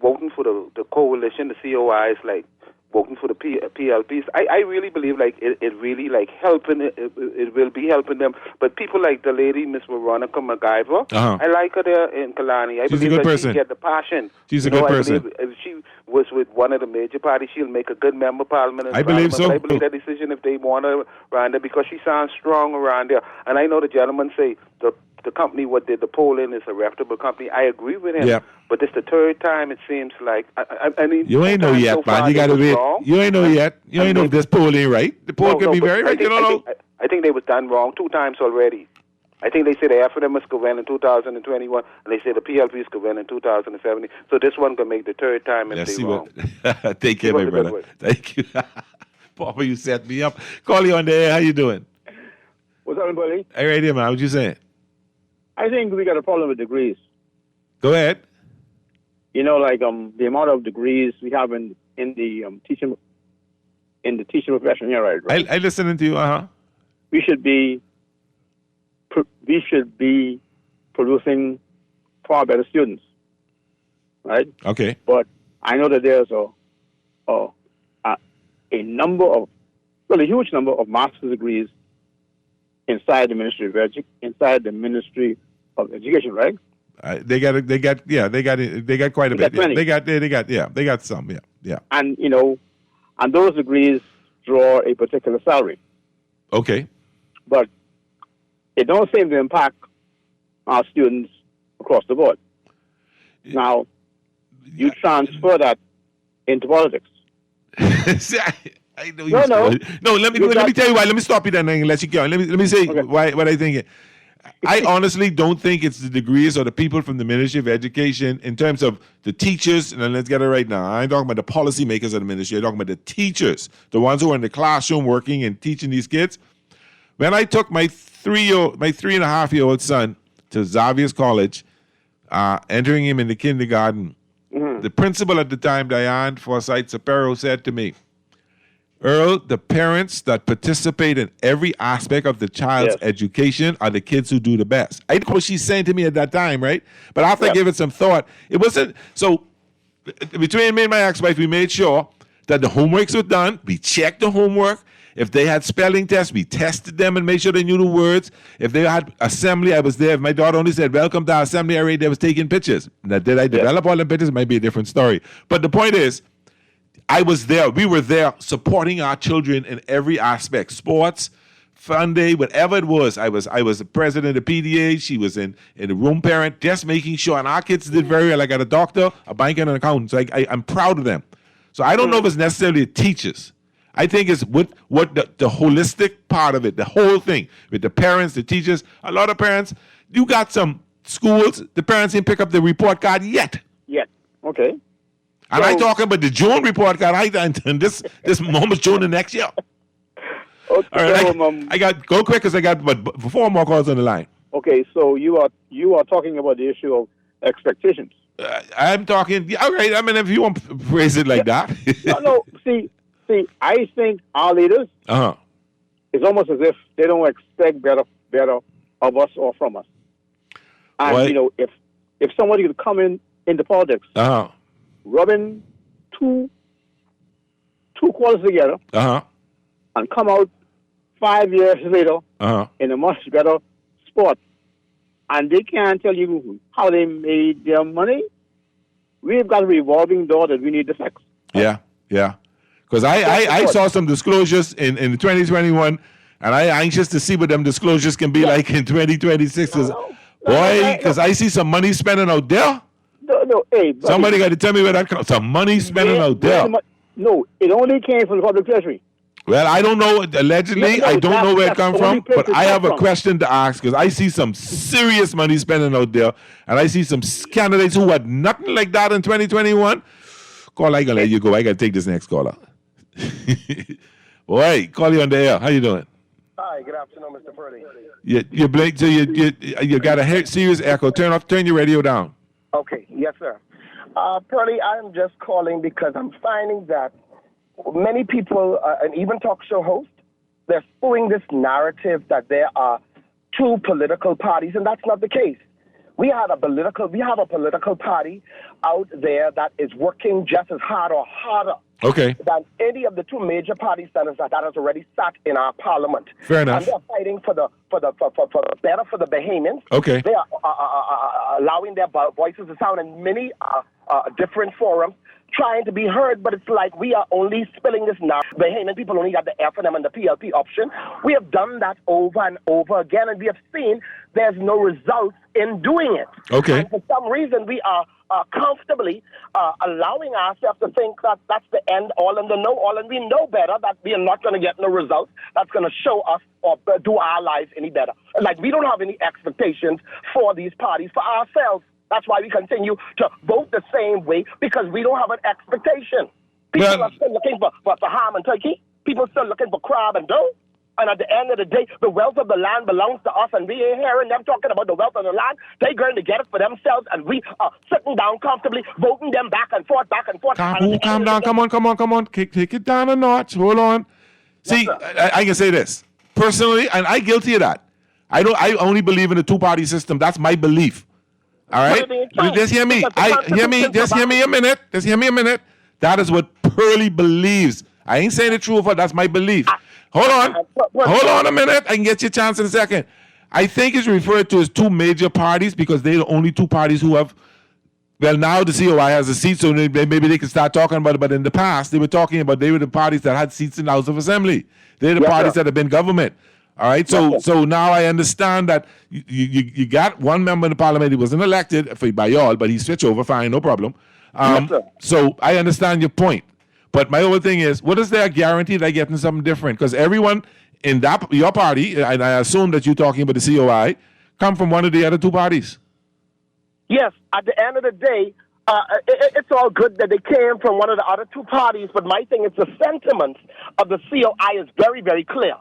Speaker 11: voting for the coalition, the COI is like voting for the PLPs. I really believe like it really like helping it will be helping them. But people like the lady Miss Veronica McIver, I like her there in Kalani. I
Speaker 5: She's
Speaker 11: believe
Speaker 5: a good
Speaker 11: that
Speaker 5: person.
Speaker 11: she get the passion.
Speaker 5: She's a good person.
Speaker 11: I believe if she was with one of the major parties, she'll make a good member of parliament.
Speaker 5: I believe so.
Speaker 11: But I believe that decision if they want her around there because she sounds strong around there. And I know the gentleman say the company what did the polling is a reputable company. I agree with him.
Speaker 5: Yep.
Speaker 11: But it's the third time it seems like I mean
Speaker 5: You ain't know yet, man. You gotta wait. You ain't know yet. You ain't know if this poll ain't right. The poll can be very right. You don't know.
Speaker 11: I think they was done wrong 2 times already. I think they say the FNM must go win in 2021, and they say the PLPs could win in 2070. So this one can make the third time if they wrong.
Speaker 5: Take care, my brother. Thank you. Papa, you set me up. Call you on the air. How you doing?
Speaker 1: What's up, buddy?
Speaker 5: Hey, right here, man. What you saying?
Speaker 1: I think we got a problem with degrees.
Speaker 5: Go ahead.
Speaker 1: You know, like the amount of degrees we have in the teaching profession here, right?
Speaker 5: I listening to you.
Speaker 1: We should be producing far better students, right?
Speaker 5: Okay.
Speaker 1: But I know that there's a huge number of master's degrees inside the Ministry of Education, right?
Speaker 5: They got quite a bit. They got some. Yeah.
Speaker 1: And and those degrees draw a particular salary.
Speaker 5: Okay.
Speaker 1: But it don't seem to impact our students across the board. Now, you transfer that into politics.
Speaker 5: I know no. Let me tell you why. Let me stop you there and let you go. Let me say why what I think. I honestly don't think it's the degrees or the people from the Ministry of Education in terms of the teachers. And let's get it right now. I ain't talking about the policymakers of the ministry. I'm talking about the teachers, the ones who are in the classroom working and teaching these kids. When I took my 3.5-year-old son to Xavier's College, entering him in the kindergarten, the principal at the time, Diane Forsyth Sapero, said to me, Earl, the parents that participate in every aspect of the child's education are the kids who do the best. I know what she's saying to me at that time, right? But after I gave it some thought, it wasn't. So between me and my ex-wife, we made sure that the homeworks were done. We checked the homework. If they had spelling tests, we tested them and made sure they knew the words. If they had assembly, I was there. If my daughter only said, welcome to our assembly area, they was taking pictures. Now, did I develop all the pictures? It might be a different story. But the point is, I was there. We were there supporting our children in every aspect. Sports, fun day, whatever it was. I was the president of PDA. She was in the room parent, just making sure. And our kids did very well. I got a doctor, a banker, and an accountant. So I'm proud of them. So I don't know if it's necessarily the teachers. I think it's what the holistic part of it, the whole thing, with the parents, the teachers. A lot of parents, you got some schools, the parents didn't pick up the report card yet.
Speaker 1: Okay.
Speaker 5: And I'm talking about the June report card. And this moment June the next year.
Speaker 1: Okay,
Speaker 5: all right, I got go quick because I got 4 more calls on the line.
Speaker 1: Okay, so you are talking about the issue of expectations.
Speaker 5: I'm talking. All right. I mean, if you want to phrase it like that.
Speaker 1: No. See, I think our leaders. It's almost as if they don't expect better of us or from us. And if somebody could come into politics, rubbing two quarters together, and come out 5 years later in a much better spot. And they can't tell you how they made their money. We've got a revolving door that we need to fix.
Speaker 5: Yeah. Because I saw some disclosures in 2021, and I'm anxious to see what them disclosures can be like in 2026. Because I see some money spending out there.
Speaker 1: No, hey. Buddy,
Speaker 5: somebody got to tell me where that comes. Some money spending out there.
Speaker 1: No, it only came from the public treasury.
Speaker 5: Well, I don't know. Allegedly, I don't know where it comes from, but I have a question to ask because I see some serious money spending out there, and I see some candidates who had nothing like that in 2021. Call, I gotta let you go. I gotta take this next caller. Boy, call you on the air. How you doing?
Speaker 4: Hi, good afternoon, Mr. Purdy.
Speaker 5: You Blake. So you got a serious echo. Turn your radio down.
Speaker 4: Okay, yes, sir. Purdy, I'm just calling because I'm finding that many people, and even talk show hosts, they're spewing this narrative that there are two political parties, and that's not the case. We have a political party out there that is working just as hard or harder than any of the two major parties that has already sat in our parliament.
Speaker 5: Fair enough.
Speaker 4: And they're fighting for the better for the Bahamians.
Speaker 5: Okay.
Speaker 4: They are allowing their voices to sound in many different forums, trying to be heard, but it's like we are only spilling this now. Bahamian people only got the F&M and the PLP option. We have done that over and over again, and we have seen there's no results in doing it.
Speaker 5: Okay.
Speaker 4: And for some reason, we are comfortably allowing ourselves to think that that's the end all and the know all, and we know better that we are not going to get no results that's going to show us or do our lives any better. Like, we don't have any expectations for these parties, for ourselves. That's why we continue to vote the same way, because we don't have an expectation. People are still looking for ham and turkey. People still looking for crab and dough. And at the end of the day, the wealth of the land belongs to us, and we ain't hearing them talking about the wealth of the land. They're going to get it for themselves, and we are sitting down comfortably, voting them back and forth.
Speaker 5: Calm down. Come on. Take it down a notch. Hold on. See, I can say this. Personally, and I'm guilty of that. I only believe in the two-party system. That's my belief. All right? Just hear me. Just hear me a minute. That is what Pearly believes. I ain't saying it true, but that's my belief. Hold on a minute. I can get you a chance in a second. I think it's referred to as two major parties because they're the only two parties who have. Well, now the COI has a seat, so maybe they can start talking about it. But in the past, they were the parties that had seats in the House of Assembly. They're the parties that have been government. All right, so now I understand that you got one member in the parliament. He wasn't elected by y'all, but he switched over. Fine, no problem. So I understand your point. But my other thing is, what is their guarantee they're getting something different? Because everyone in your party, and I assume that you're talking about the COI, come from one of the other two parties.
Speaker 4: Yes, at the end of the day, it's all good that they came from one of the other two parties, but my thing is the sentiment of the COI is very, very clear.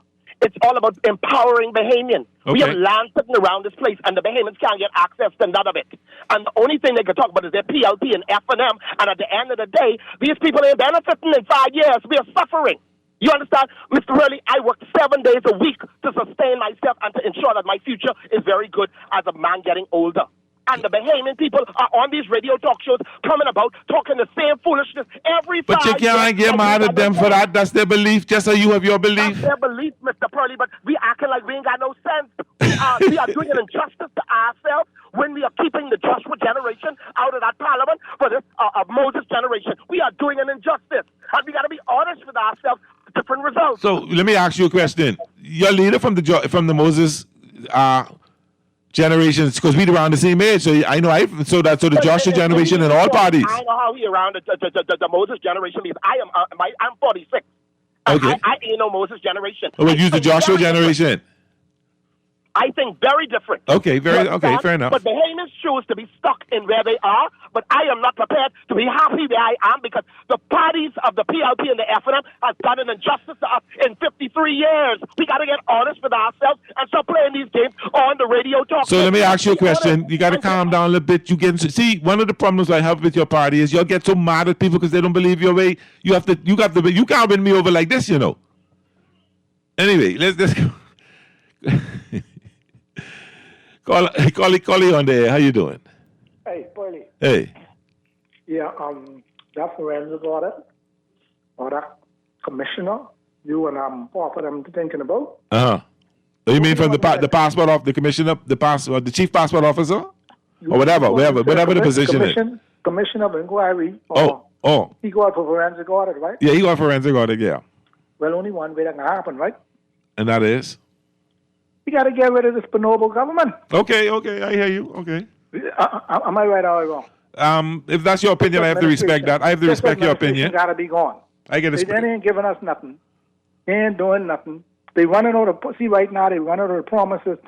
Speaker 4: It's all about empowering Bahamians. Okay. We have land sitting around this place, and the Bahamians can't get access to none of it. And the only thing they can talk about is their PLP and F&M, and at the end of the day, these people ain't benefiting in 5 years. We are suffering. You understand? Mr. Hurley, I work 7 days a week to sustain myself and to ensure that my future is very good as a man getting older. And the Bahamian people are on these radio talk shows coming about, talking the same foolishness every time.
Speaker 5: But you can't get mad at them for that. That's their belief, just so you have your belief.
Speaker 4: That's their belief, Mr. Purley, but we acting like we ain't got no sense. We are doing an injustice to ourselves when we are keeping the Joshua generation out of that parliament for this Moses generation. We are doing an injustice. And we got to be honest with ourselves. Different results.
Speaker 5: So let me ask you a question. Your leader from the Moses generations, because we're around the same age, so I know the Joshua generation in all parties.
Speaker 4: I know how we around the Moses generation because I'm 46.
Speaker 5: Okay.
Speaker 4: I ain't no Moses generation.
Speaker 5: Oh, we'll use the Joshua generation.
Speaker 4: I think very different.
Speaker 5: Okay, fair enough.
Speaker 4: But Bahamians choose to be stuck in where they are, but I am not prepared to be happy where I am because the parties of the PLP and the F&M have done an injustice to us in 53 years. We got to get honest with ourselves and stop playing these games on the radio talk.
Speaker 5: So let me ask you a question. You got to calm down a little bit. See, one of the problems I have with your party is you'll get so mad at people because they don't believe your way. You can't win me over like this, you know. Anyway, let's go. Call you on there. How you doing?
Speaker 22: Hey, Pearly.
Speaker 5: Hey.
Speaker 22: Yeah, that forensic audit or that commissioner
Speaker 3: you and Paul for them thinking about.
Speaker 5: You mean from the passport of the commissioner, the chief passport officer, or whatever the position is.
Speaker 3: Commissioner of inquiry. He got for forensic audit, right?
Speaker 5: Yeah, he got forensic audit. Yeah.
Speaker 3: Well, only one way that can happen, right?
Speaker 5: And that is.
Speaker 3: You got to get rid of this bonobo government.
Speaker 5: Okay, I hear you. Okay.
Speaker 3: Am I right or wrong?
Speaker 5: If that's your opinion, I have to respect that. I have to respect your opinion.
Speaker 3: Got to be gone.
Speaker 5: I get it.
Speaker 3: They ain't giving us nothing. They ain't doing nothing. They running out of right now. They running out of promises.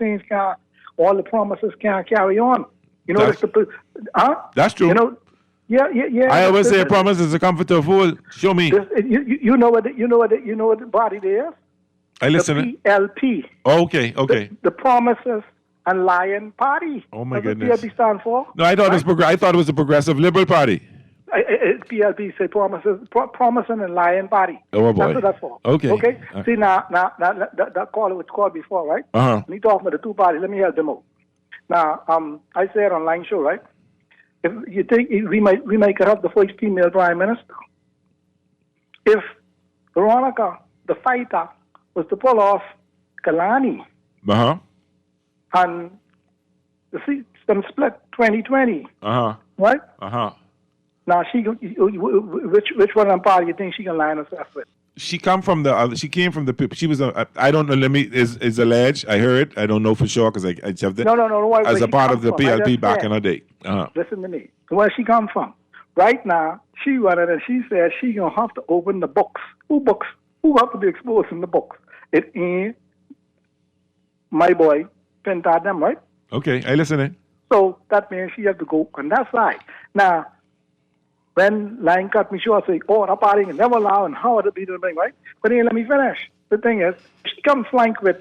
Speaker 3: All the promises can't carry on. You know,
Speaker 5: that's true.
Speaker 3: You know, yeah.
Speaker 5: I always say a promise is a comforter fool. Show me.
Speaker 3: You know what the body there is?
Speaker 5: I listen.
Speaker 3: The PLP.
Speaker 5: Okay.
Speaker 3: The Promises and Lying Party.
Speaker 5: Oh my goodness.
Speaker 3: What the PLP stand for?
Speaker 5: No, I thought it was the Progressive Liberal Party.
Speaker 3: PLP say Promising and Lying Party.
Speaker 5: Oh boy.
Speaker 3: That's what that's for.
Speaker 5: Okay.
Speaker 3: See now that call was called before, right? Me talking about the two parties. Let me help them out. Now, I said on Line Show, right? If you think we might have the first female prime minister, if Veronica, the fighter, was to pull off Kalani, and the seats them split 2020, right? Now which one of them party you think she can line herself with?
Speaker 5: She came from the. She was I don't know. Is alleged. I heard. I don't know for sure because I have the.
Speaker 3: No.
Speaker 5: As a part of the PLP back in the day.
Speaker 3: Listen to me. Where she come from? Right now, she running and she said she gonna have to open the books. Who books? Who have to be exposed in the books? It ain't my boy Pentad them, right?
Speaker 5: Okay, I listening.
Speaker 3: So that means she have to go on that side. Now, when Line cut me short, say, that party can never allow and how it be doing, right? But then let me finish. The thing is, she comes flank with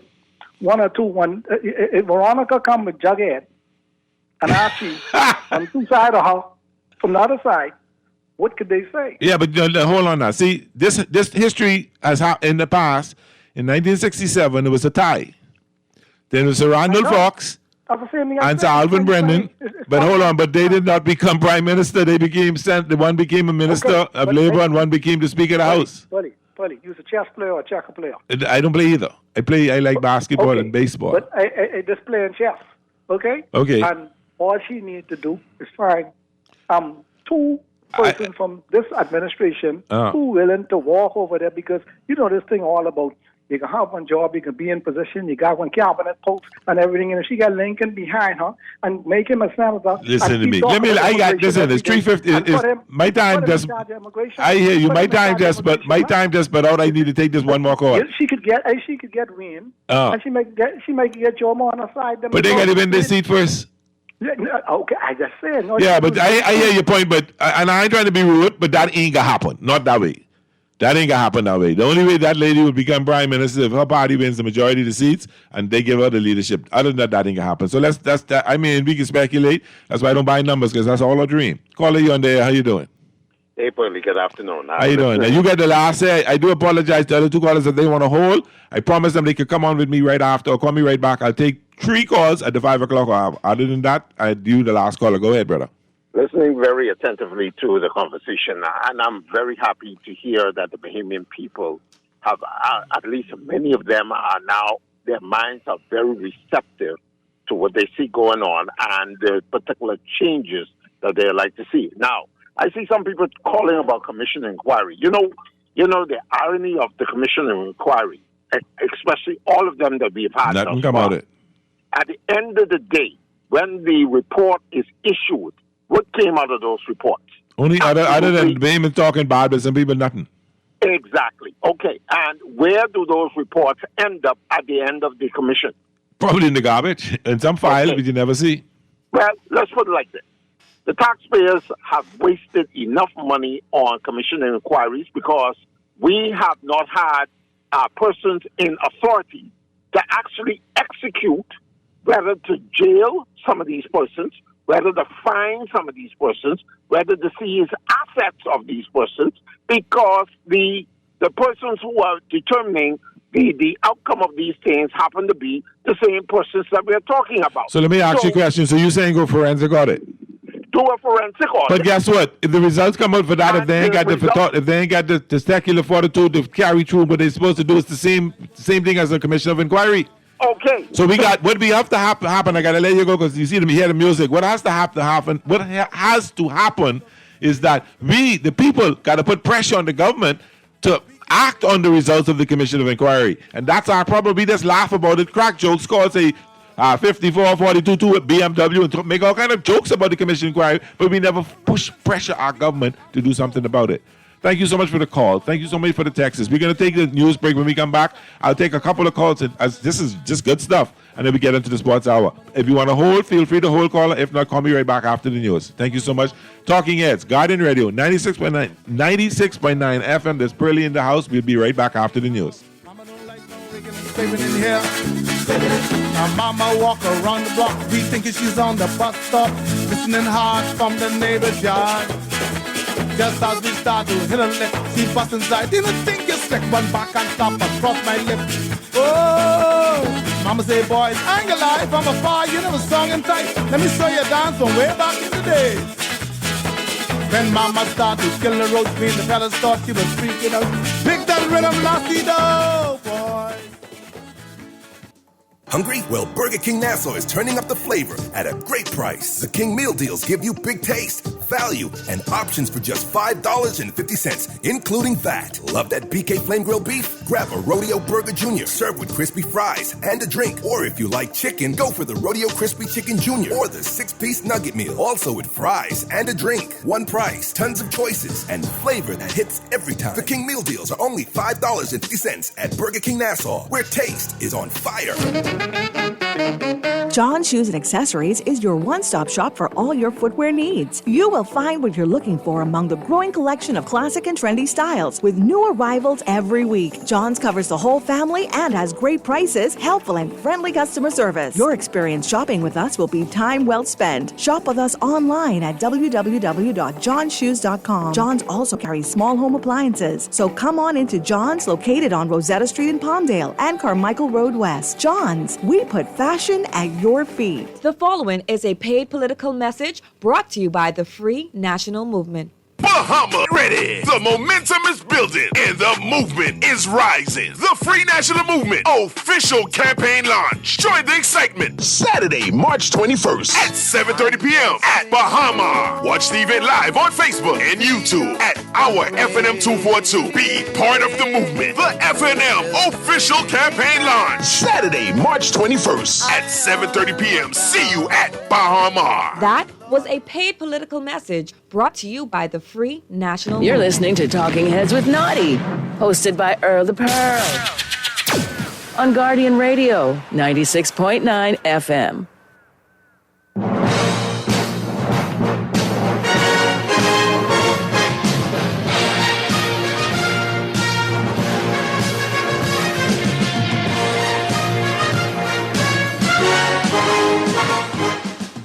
Speaker 3: one or two. If Veronica come with Jughead and Archie on two sides of her, from the other side, what could they say?
Speaker 5: Yeah, but hold on now. See, this history has happened in the past. In 1967, it was a tie. Then it was Sir Randall Fox and Sir Alvin Brennan. But hold on, but they did not become prime minister. They became one became a minister of labor and one became the speaker of the house.
Speaker 3: Buddy, you was a chess player or a checker player?
Speaker 5: I don't play either. I like basketball and baseball.
Speaker 3: But I just playing chess. Okay. And all she needs to do is find two persons from this administration who willing to walk over there, because you know this thing all about. You can have one job, you can be in position, you got one cabinet post and everything, and if she got Lincoln behind her and make him a senator.
Speaker 5: Listen to me. It's 3:50. My time just. I hear you. My time just but out. I need to take this one more call.
Speaker 3: She could get Wayne, and she might get Jomo on her side.
Speaker 5: But they got to win this seat first.
Speaker 3: Okay, I just said. No,
Speaker 5: yeah, but I hear your point, and I ain't trying to be rude, but that ain't gonna happen. Not that way. That ain't gonna happen that way. The only way that lady would become prime minister is if her party wins the majority of the seats and they give her the leadership. Other than that ain't gonna happen. So that's that. I mean, we can speculate. That's why I don't buy numbers, because that's all a dream. Caller, you on there? How you doing?
Speaker 22: Hey, Pearly. Good afternoon.
Speaker 5: How you doing? Now, you got the last say. I do apologize to the other two callers if they want to hold. I promise them they could come on with me right after or call me right back. I'll take 3 calls at the 5 o'clock hour. Other than that, I do the last caller. Go ahead, brother.
Speaker 22: Listening very attentively to the conversation, and I'm very happy to hear that the Bahamian people have, at least many of them are now, their minds are very receptive to what they see going on and the particular changes that they like to see. Now, I see some people calling about commission inquiry. You know the irony of the commission inquiry, especially all of them that we've had.
Speaker 5: Nothing about it.
Speaker 22: At the end of the day, when the report is issued, what came out of those reports?
Speaker 5: Only other than Bayman talking bad, but some people nothing.
Speaker 22: Exactly. Okay. And where do those reports end up at the end of the commission?
Speaker 5: Probably in the garbage, in some file that you never see.
Speaker 22: Well, let's put it like this. The taxpayers have wasted enough money on commission inquiries because we have not had persons in authority to actually execute, whether to jail some of these persons, whether to fine some of these persons, whether to seize assets of these persons, because the persons who are determining the outcome of these things happen to be the same persons that we're talking about.
Speaker 5: So let me ask you a question. So you're saying go forensic audit?
Speaker 22: do a forensic audit.
Speaker 5: But guess what? If the results come out for that, if they ain't got the testicular fortitude to carry through what they're supposed to do, it's the same thing as a commission of inquiry.
Speaker 22: Okay.
Speaker 5: So we got what we have to happen. I gotta let you go because you hear the music. What has to happen? What has to happen is that we, the people, got to put pressure on the government to act on the results of the commission of inquiry, and that's our problem. We just laugh about it, crack jokes, call say 54, 42, 2 at BMW, and make all kind of jokes about the commission inquiry, but we never pressure our government to do something about it. Thank you so much for the call. Thank you so much for the texts. We're going to take the news break. When we come back, I'll take a couple of calls. As this is just good stuff. And then we get into the sports hour. If you want to hold, feel free to hold caller. If not, call me right back after the news. Thank you so much. Talking Heads, Guardian Radio, 96.9 FM. There's Pearly in the house. We'll be right back after the news.
Speaker 14: Now mama walk around the block, we thinking she's on the bus stop, listening hard from the neighbor's yard. Just as we start to hit a lick, she busts inside. Didn't think you slick, run back and stop across my lip. Oh, mama say, boys, I ain't gonna lie, from afar you never sung and tight. Let me show you a dance from way back in the days. When mama started to kill the roast beef, the fellas thought she was freaking out. Pick that rhythm, lassie, though, boy.
Speaker 7: Hungry? Well, Burger King Nassau is turning up the flavor at a great price. The King Meal Deals give you big taste, value, and options for just $5.50, including that. Love that BK Flame Grilled Beef? Grab a Rodeo Burger Jr. served with crispy fries and a drink. Or if you like chicken, go for the Rodeo Crispy Chicken Jr. or the 6-piece Nugget Meal, also with fries and a drink. One price, tons of choices, and flavor that hits every time. The King Meal Deals are only $5.50 at Burger King Nassau, where taste is on fire.
Speaker 8: John Shoes and Accessories is your one-stop shop for all your footwear needs. You will find what you're looking for among the growing collection of classic and trendy styles with new arrivals every week. John's covers the whole family and has great prices, helpful and friendly customer service. Your experience shopping with us will be time well spent. Shop with us online at www.johnshoes.com. John's also carries small home appliances, so come on into John's, located on Rosetta Street in Palmdale and Carmichael Road West. John's, we put fashion at your feet.
Speaker 20: The following is a paid political message brought to you by the Free National Movement.
Speaker 23: Bahama ready. The momentum is building and the movement is rising. The Free National Movement official campaign launch. Join the excitement Saturday, March 21st at 7:30 p.m. at Bahama. Watch the event live on Facebook and YouTube at our FNM 242. Be part of the movement. The FNM official campaign launch. Saturday, March 21st at 7:30 p.m. See you at Bahama.
Speaker 20: That was a paid political message brought to you by the Free National
Speaker 2: You're
Speaker 20: Movement.
Speaker 2: listening to Talking Heads with Naughty, hosted by Earl the Pearl. On Guardian Radio, 96.9 FM.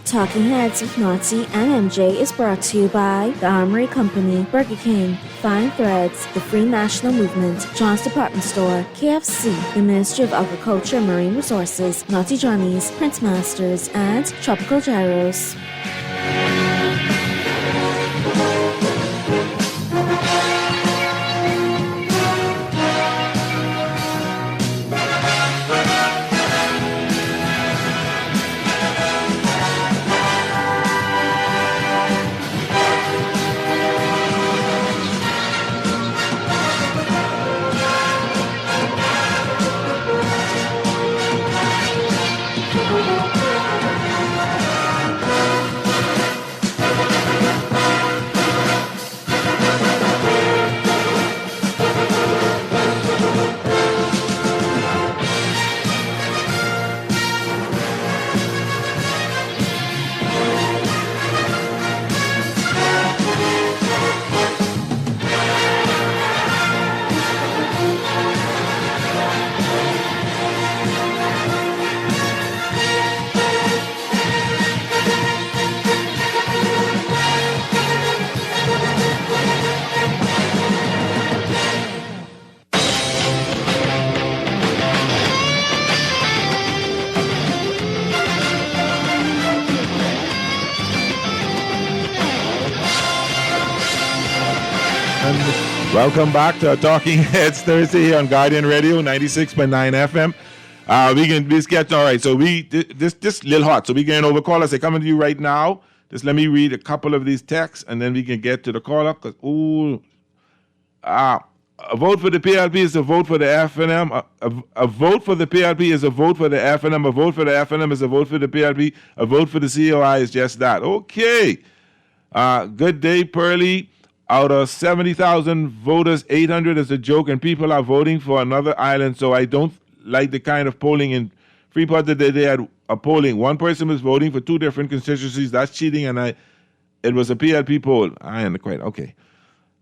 Speaker 24: Talking Heads with Nazi and MJ is brought to you by The Armory Company, Burger King, Fine Threads, The Free National Movement, John's Department Store, KFC, the Ministry of Agriculture and Marine Resources, Naughty Johnny's, Prince Masters, and Tropical Gyros.
Speaker 5: Welcome back to Talking Heads Thursday here on Guardian Radio 96.9 FM. We can be sketch. All right, so this little hot. So we getting over callers. They're coming to you right now. Just let me read a couple of these texts, and then we can get to the caller. A vote for the PLP is a vote for the FNM. A vote for the PLP is a vote for the FNM. A vote for the FNM is a vote for the PLP. A vote for the COI is just that. Okay. Good day, Pearly. Out of 70,000 voters, 800 is a joke, and people are voting for another island. So I don't like the kind of polling in Freeport that they had a polling. One person was voting for two different constituencies. That's cheating, and it was a PLP poll. I am quite okay.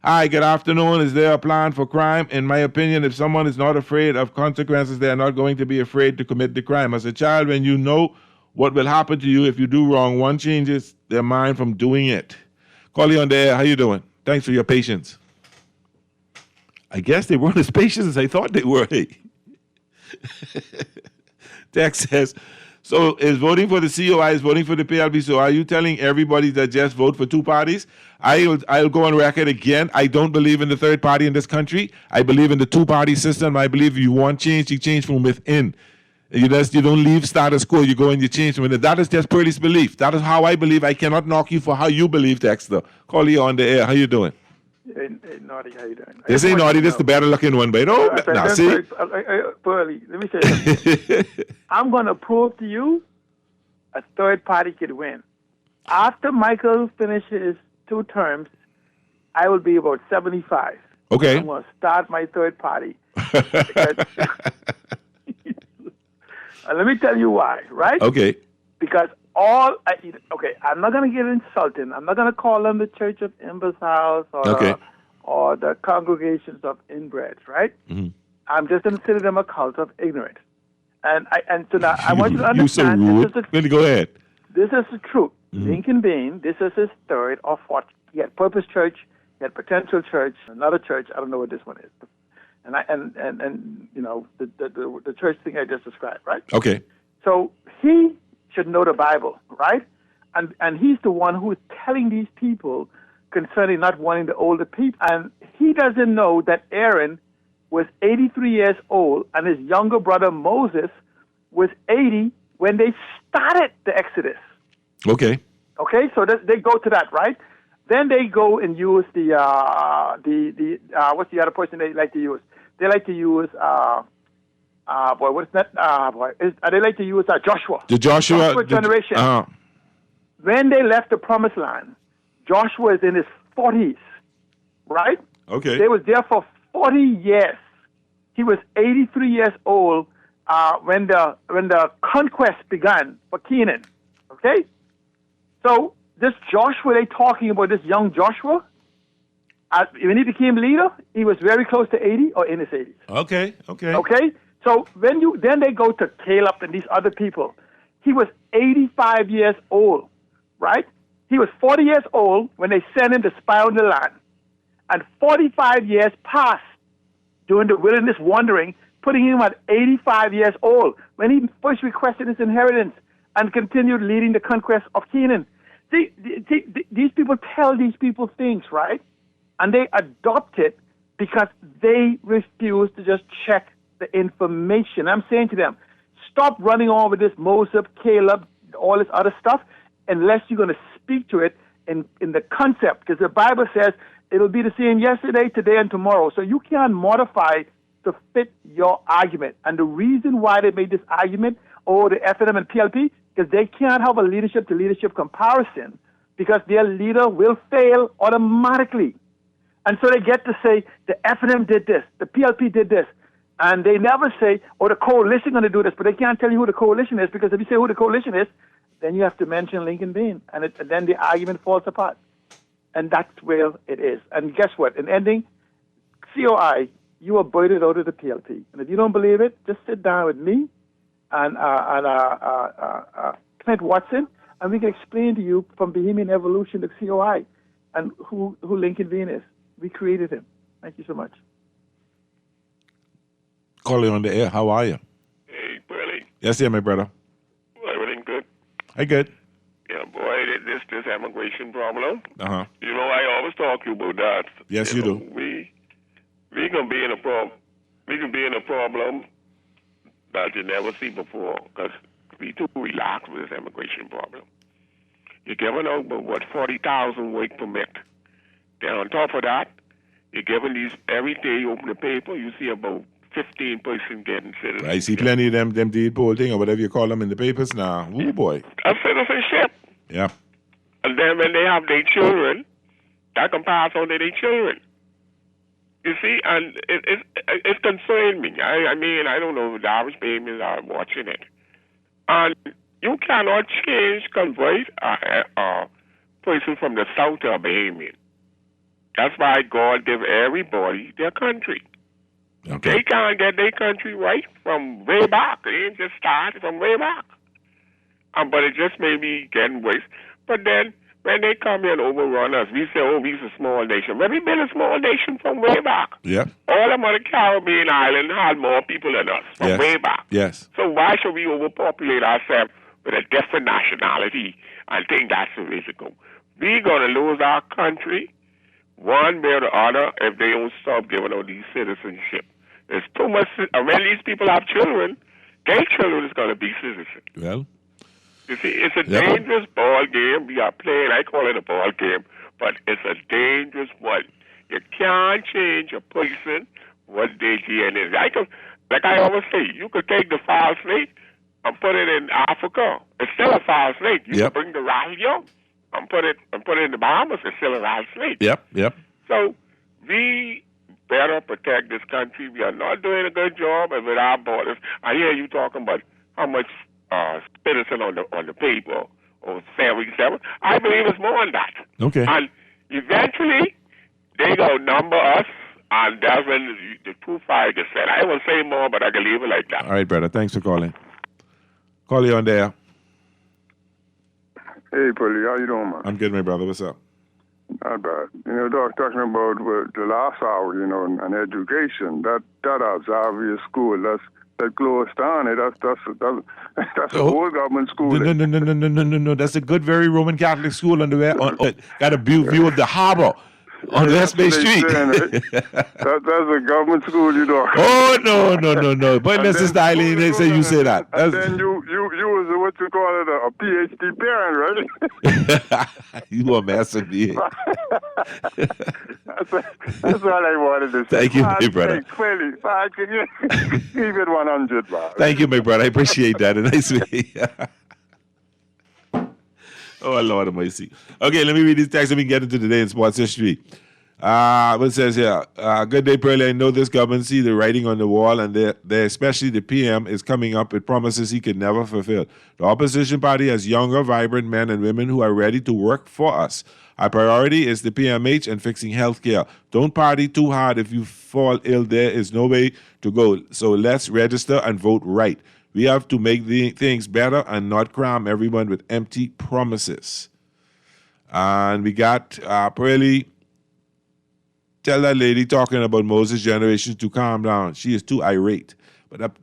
Speaker 5: Hi, good afternoon. Is there a plan for crime? In my opinion, if someone is not afraid of consequences, they are not going to be afraid to commit the crime. As a child, when you know what will happen to you if you do wrong, one changes their mind from doing it. Callie on the air. How you doing? Thanks for your patience. I guess they weren't as patient as I thought they were. Text says, so is voting for the COI is voting for the PLP. So are you telling everybody that just vote for two parties? I'll go on record again. I don't believe in the third party in this country. I believe in the two-party system. I believe if you want change, you change from within. You don't leave status quo. You go and you change from within. That is just Pearly's belief. That is how I believe. I cannot knock you for how you believe, Dexter. Call you on the air. How you doing?
Speaker 3: Hey, Naughty, how you doing?
Speaker 5: This ain't Naughty. This is the better-looking one, but now see?
Speaker 3: Pearly, let me say something. I'm going to prove to you a third party could win. After Michael finishes 2 terms, I will be about 75.
Speaker 5: Okay.
Speaker 3: I'm going to start my third party. Let me tell you why, right?
Speaker 5: Okay.
Speaker 3: Because I'm not going to get insulting. I'm not going to call them the Church of Ember's House or the congregations of inbreds, right?
Speaker 5: Mm-hmm.
Speaker 3: I'm just going to consider them a cult of ignorance. And so now I want you to understand.
Speaker 5: You're so rude. Go ahead.
Speaker 3: This is the truth.
Speaker 5: Mm-hmm.
Speaker 3: Lincoln Bean, this is his third or fourth. He had Purpose Church, he had Potential Church, another church. I don't know what this one is. And you know the church thing I just described, right?
Speaker 5: Okay.
Speaker 3: So he should know the Bible, right? And he's the one who is telling these people concerning not wanting the older people. And he doesn't know that Aaron was 83 years old and his younger brother Moses was 80 when they started the Exodus.
Speaker 5: Okay.
Speaker 3: Okay, so they go to that, right? Then they go and use the what's the other person they like to use? They like to use they like to use Joshua.
Speaker 5: The Joshua
Speaker 3: generation. When they left the Promised Land, Joshua is in his 40s, right?
Speaker 5: Okay.
Speaker 3: They was there for 40 years. He was 83 years old when the conquest began for Canaan. Okay? So this Joshua they talking about, this young Joshua, when he became leader, he was very close to 80 or in his 80s.
Speaker 5: Okay.
Speaker 3: So then they go to Caleb and these other people. He was 85 years old, right? He was 40 years old when they sent him to spy on the land. And 45 years passed during the wilderness wandering, putting him at 85 years old when he first requested his inheritance and continued leading the conquest of Canaan. See, these people tell these people things, right? And they adopt it because they refuse to just check the information. I'm saying to them, stop running on with this Moses, Caleb, all this other stuff, unless you're going to speak to it in the concept. Because the Bible says it'll be the same yesterday, today, and tomorrow. So you can't modify to fit your argument. And the reason why they made this argument, the FNM and PLP, because they can't have a leadership-to-leadership comparison because their leader will fail automatically. And so they get to say, the FNM did this, the PLP did this. And they never say, the coalition going to do this, but they can't tell you who the coalition is, because if you say who the coalition is, then you have to mention Lincoln Bean, and then the argument falls apart. And that's where it is. And guess what? In ending, COI, you are voted out of the PLP. And if you don't believe it, just sit down with me and Clint Watson, and we can explain to you from Bohemian Evolution to COI and who Lincoln Bean is. We created him. Thank you so much.
Speaker 5: Calling on the air. How are you?
Speaker 9: Hey, Pearly.
Speaker 5: Yes, yeah, my brother.
Speaker 9: Everything good?
Speaker 5: Hey, good.
Speaker 9: Yeah, boy, this immigration problem.
Speaker 5: Uh-huh.
Speaker 9: You know, I always talk to you about that.
Speaker 5: Yes, you do.
Speaker 9: We we can be in a problem. We can be in a problem that you never see before because we too relaxed with this immigration problem. You're giving out about 40,000 work permit. Then on top of that, you're giving these every day. You open the paper, you see about 15 person getting citizenship.
Speaker 5: I see plenty of them deed poll thing or whatever you call them in the papers now. Ooh, boy.
Speaker 9: A citizenship.
Speaker 5: Yeah.
Speaker 9: And then when they have their children, that can pass on to their children. You see, and it concerns me. I mean, I don't know if the average babies are watching it. And you cannot convert a person from the south to a Bahamian. That's why God gave everybody their country. Okay. They can't get their country right from way back. They didn't just start from way back. But it just may be getting worse. But then, when they come here and overrun us, we say, oh, we're a small nation. Well, we've been a small nation from way back.
Speaker 5: Yeah.
Speaker 9: All of the Caribbean islands had more people than us from way back.
Speaker 5: Yes.
Speaker 9: So why should we overpopulate ourselves with a different nationality and think that's the way to go? We're going to lose our country one way or the other if they don't stop giving out these citizenship. There's too much. When these people have children, their children is going to be citizens.
Speaker 5: Well,
Speaker 9: you see, it's a dangerous ball game we are playing. I call it a ball game, but it's a dangerous one. You can't change a person what their DNA is. Like I always say, you could take the foul snake and put it in Africa. It's still a foul snake. You can bring the radio and put it in the Bahamas. It's still a foul snake.
Speaker 5: Yep.
Speaker 9: So we better protect this country. We are not doing a good job with our borders. I hear you talking about how much citizen on the paper or 77. I believe it's more than that.
Speaker 5: Okay.
Speaker 9: And eventually they gonna number us, and that's when the true fire gets set. I won't say more, but I can leave it like that.
Speaker 5: All right, brother. Thanks for calling. Call you on there.
Speaker 10: Hey, Polly, how you doing, man?
Speaker 5: I'm good, my brother. What's up?
Speaker 10: Not bad. Doc, talking about the last hour, and education. That Xavier school, that closed down. That's a whole government school.
Speaker 5: No. That's a good, very Roman Catholic school on the way. Got a view of the harbor on West Bay Street.
Speaker 10: That's a government school,
Speaker 5: Oh, no. But that's Sister Eileen, they say you say that.
Speaker 10: And then you was what you call it, a PhD parent, right?
Speaker 5: You a massive being.
Speaker 10: That's all I wanted to say.
Speaker 5: Thank you, my brother.
Speaker 10: Clearly, can you keep it 100, man?
Speaker 5: Thank you, my brother. I appreciate that. And nice meeting you. Oh, Lord Almighty. Okay, let me read this text and we can get into the day in sports history. What it says here, good day, Pearlie. I know this government see the writing on the wall, and they especially the PM, is coming up with promises he could never fulfill. The opposition party has younger, vibrant men and women who are ready to work for us. Our priority is the PMH and fixing health care. Don't party too hard. If you fall ill, there is no way to go. So let's register and vote right. We have to make the things better and not cram everyone with empty promises. And we got Pearlie. Tell that lady talking about Moses' generation to calm down. She is too irate. But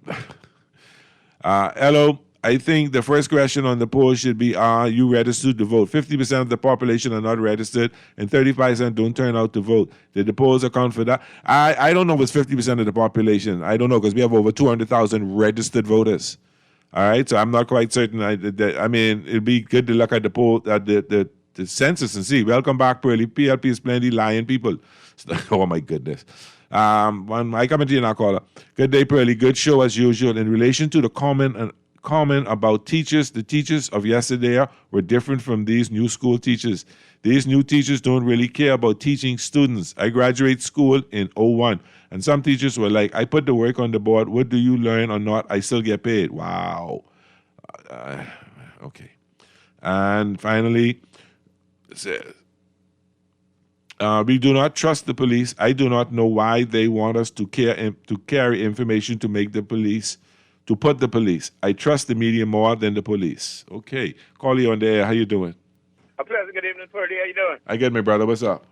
Speaker 5: hello, I think the first question on the poll should be, are you registered to vote? 50% of the population are not registered, and 35% don't turn out to vote. Did the polls account for that? I don't know if it's 50% of the population. I don't know, because we have over 200,000 registered voters. All right, so I'm not quite certain. I mean, it'd be good to look at the poll, at the census and see. Welcome back, Pearlie. PLP is plenty lying people. Oh, my goodness. I come into you now, caller. Good day, Pearlie. Good show as usual. In relation to the comment about teachers, the teachers of yesterday were different from these new school teachers. These new teachers don't really care about teaching students. I graduated school in 01, and some teachers were like, I put the work on the board. What do you learn or not? I still get paid. Wow. Okay. And finally, we do not trust the police. I do not know why they want us to carry information to make the police, to put the police. I trust the media more than the police. Okay. Call you on the air. How you doing?
Speaker 12: A pleasant good evening, Purdy. How you doing?
Speaker 5: I get me, brother. What's up?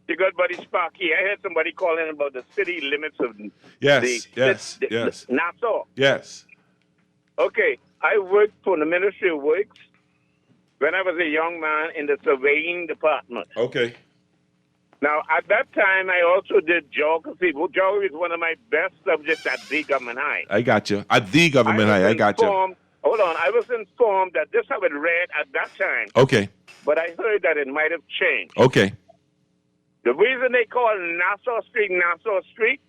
Speaker 12: Your good buddy Sparky. I heard somebody calling about the city limits of
Speaker 5: yes.
Speaker 12: Nassau.
Speaker 5: Yes.
Speaker 12: Okay. I worked for the Ministry of Works when I was a young man in the surveying department.
Speaker 5: Okay.
Speaker 12: Now, at that time, I also did geography. Well, geography is one of my best subjects at the government high.
Speaker 5: I got you. At the government high, I got you.
Speaker 12: Hold on. I was informed that this I would read at that time.
Speaker 5: Okay.
Speaker 12: But I heard that it might have changed.
Speaker 5: Okay.
Speaker 12: The reason they call Nassau Street